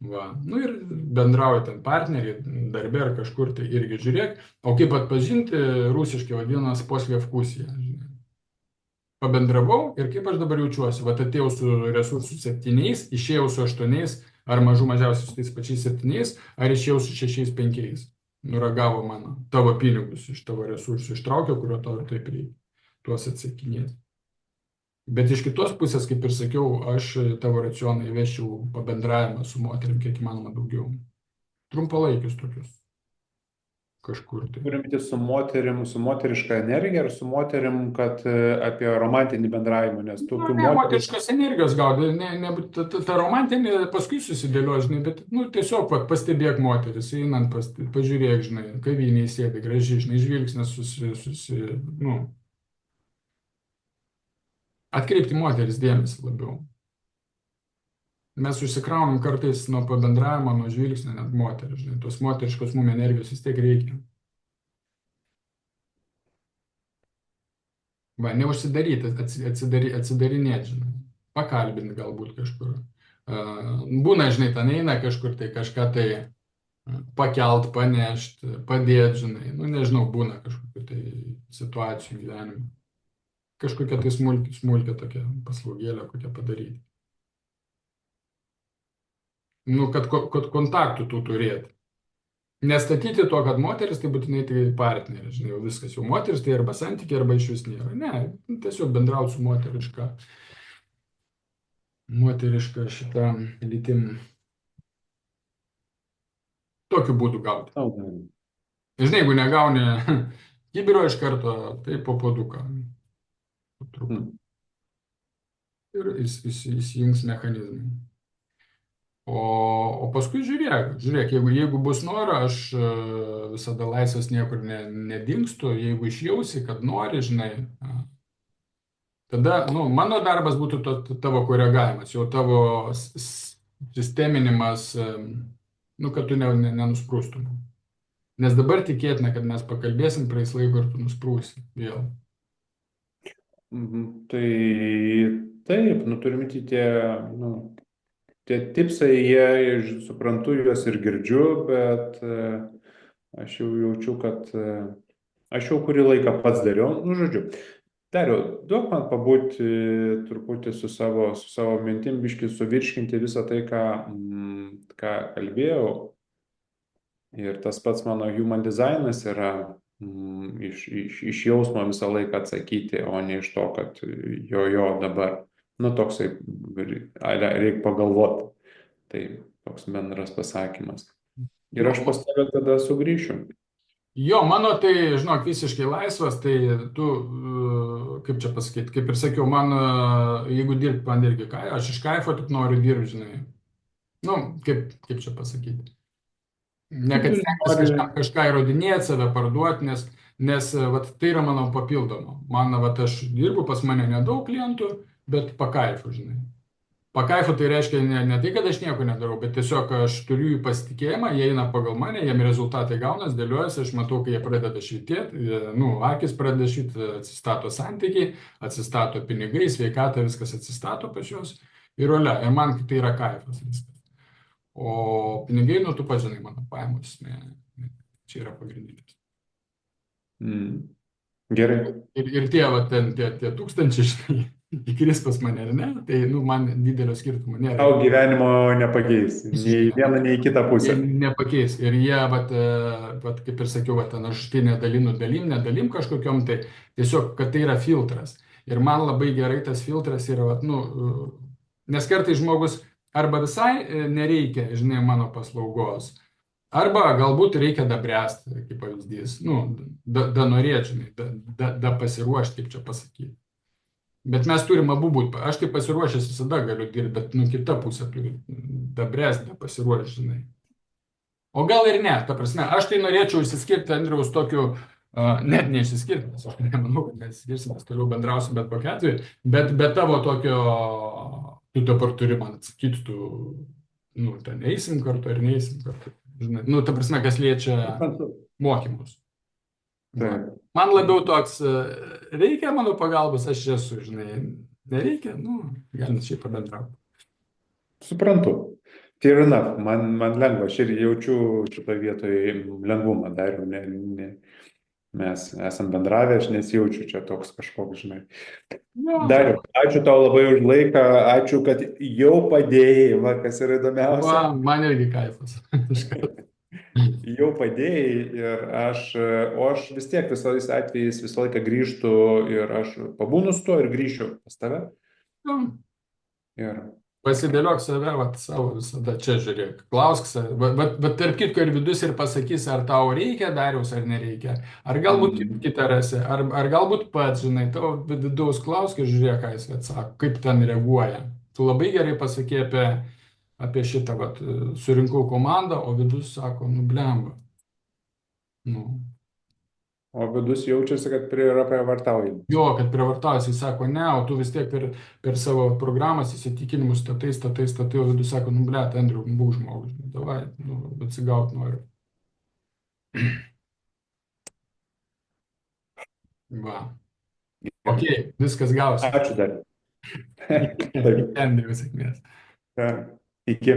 Va. Ir bendrauja ten partneriai, darbė ar kažkur, tai irgi žiūrėk. O kaip atpažinti, rusiškai vadinamas poslievkusija. Pabendravau ir kaip aš dabar jaučiuosi. Vat atėjau su resursų 7, išėjau su 8, ar mažiausiai su tais pačiais 7, ar išėjau su 6-5. Nuragavo mano tavo pinigus iš tavo resursų, ištraukė, kurio tau ir taip reikia. Tuos atsakinėti. Bet iš kitos pusės, kaip ir sakiau, aš tavo racioną įveščiau pabendravimą su moterim kiek įmanoma daugiau. Trumpalaikius tokius. Kažkur tai. Turim su moterim, su moteriška energija ar su moterim, kad apie romantinį bendravimą, nes tokių moteriškos energijos gaudai, ta romantinė paskui susidėlio, žinai, bet tiesiog pastebėk moteris, einant, pažiūrėk, žinai, kavinėj sėdi, graži, žinai, žvilgsnis atkreipti moteris dėmesį labiau. Mes užsikraunam kartais nuo pabendravimo, nuo žvilgsnio net moteris, žinai, tos moteriškos mum energijos vis tiek reikia. Va, neužsidaryti, atsidarinėti, žinai, pakalbinti galbūt kažkur. Būna, žinai, ten eina kažkur tai kažką tai pakelt, panešti, padėti, žinai, nežinau, būna kažkokių tai situacijų gyvenime. Kažkokia tai smulkia tokia paslaugėlė, kokia padaryti. Kad kontaktų tų turėti. Nestatyti to, kad moteris tai būtinai tai partneris, žinai, jau viskas, jau moteris tai arba santykiai, arba iš vis nėra. Ne, tiesiog bendrauti su moteriška šitą lytim. Tokiu būdu gauti. Žinai, jeigu negauni kibiro iš karto, tai po puoduką. ir įsijungs mechanizmai. O paskui žiūrėk, jeigu bus noro, aš visada laisvas niekur nedingstu, jeigu išjausi, kad nori, žinai, tada, nu, mano darbas būtų tavo koregavimas, jau tavo sisteminimas, nu, kad tu nenusprūstum. Nes dabar tikėtina, kad mes pakalbėsim praeis laiko ir tu nusprūsi vėl. Tai taip, nu turiu minti tie tipsai, jie, suprantu juos ir girdžiu, bet aš jau jaučiu, kad aš jau kurį laiką pats dariau. Nu, žodžiu, Dariau, duok man pabūti truputį su savo mintim, biškį suvirškinti visą tai, ką kalbėjau. Ir tas pats mano human dizainas yra iš jausmo visą laiką atsakyti, o ne iš to, kad jo dabar, nu toksai, reikia pagalvoti. Tai toks bendras pasakymas. Ir aš pas tave tada sugrįšiu. Jo, mano tai, žinok, visiškai laisvas, tai tu, kaip čia pasakyti, kaip ir sakiau, man, jeigu dirbti, man irgi, aš iš kaifo tik noriu dirbti, žinai. Nu, kaip čia pasakyti. Ne kad stengtis kažką įrodinėti, save parduoti, nes vat, tai yra mano papildoma. Man, vat, aš dirbu, pas mane nedaug klientų, bet pakaifu, žinai. Pakaifu tai reiškia ne tai, kad aš nieko nedarau, bet tiesiog aš turiu jų pasitikėjimą, jie eina pagal mane, jiem rezultatai gaunas, dėliojasi, aš matau, kai jie pradeda švytėti, nu, akis pradeda švyti, atsistato santykiai, atsistato pinigai, sveikata, viskas atsistato pas juos ir ole, ir man tai yra kaifas viskas. O pinigai, nu, tu pažinai mano pajamos, čia yra pagrindinis. Gerai. Ir tie, va, tie tūkstančiai, žinai, įkris pas mane, ar ne, tai, nu, man didelio skirtumo nėra. Tau gyvenimo nepakeis, nei vieną, nei kitą pusę. Nepakeis. Ir jie, vat, kaip ir sakiau, vat, aš tai nedalim kažkokiom, tai tiesiog, kad tai yra filtras. Ir man labai gerai tas filtras yra, vat, nu, nes kartais žmogus arba visai nereikia, žinai, mano paslaugos, arba galbūt reikia dabręsti, kaip pavyzdys, nu, norėt, žinai, pasiruošti, kaip čia pasakyti. Bet mes turim abu būti, aš kaip pasiruošęs visada galiu dirbti, bet, nu, kita pusė turi dabręsti, pasiruošti, žinai. O gal ir ne, ta prasme, aš tai norėčiau išsiskirti, Andriaus, tokiu, net neišsiskirti, nes aš nemanau, kad mes išskirsim, mes toliau bendrausim bet kokiu atveju, bet tavo tokio, tu dabar turi man atsakyti, tu, nu, ten eisim kartu ar neeisim kartu, žinai, nu, ta prasme, kas liečia mokymus. Man labiau toks, reikia mano pagalbos, aš esu, žinai, nereikia, nu, galim šiaip pabendrauti. Suprantu. Fair enough, man lengva, aš ir jaučiu šitą vietoje lengvumą, Dariau, mes esam bendravę, aš nesijaučiu čia toks kažkoks, žinai. Dariau, ačiū tau labai už laiką, ačiū, kad jau padėjai, va, kas yra įdomiausia. Va, man irgi kaifas. Jau padėjai ir o aš vis tiek visais atvejais visą laiką grįžtu ir aš pabūnu su to ir grįšiu pas tave. Ir pasidėliok save, vat, savo visada čia žiūrėk, klausk save, bet tarp kitko ir vidus ir pasakys, ar tau reikia Dariaus ar nereikia, ar galbūt kitą rasi, ar galbūt pats, žinai, tavo vidaus klausk ir žiūrėk, ką jis atsako, kaip ten reaguoja. Tu labai gerai pasakė apie šitą, vat, surinkau komandą, o vidus sako, nu blemba. Nu. O vidus jaučiasi, kad yra prievartaujama. Jo, kad prievartaujasi, jis sako, ne, o tu vis tiek per savo programas įsitikinimus statai, o vidus sako, nu blėt, Andriau, būk žmogus, davai, nu, atsigaut noriu. Va. Ok, viskas gausi. Ačiū dar. Andriau, sėkmės. Iki.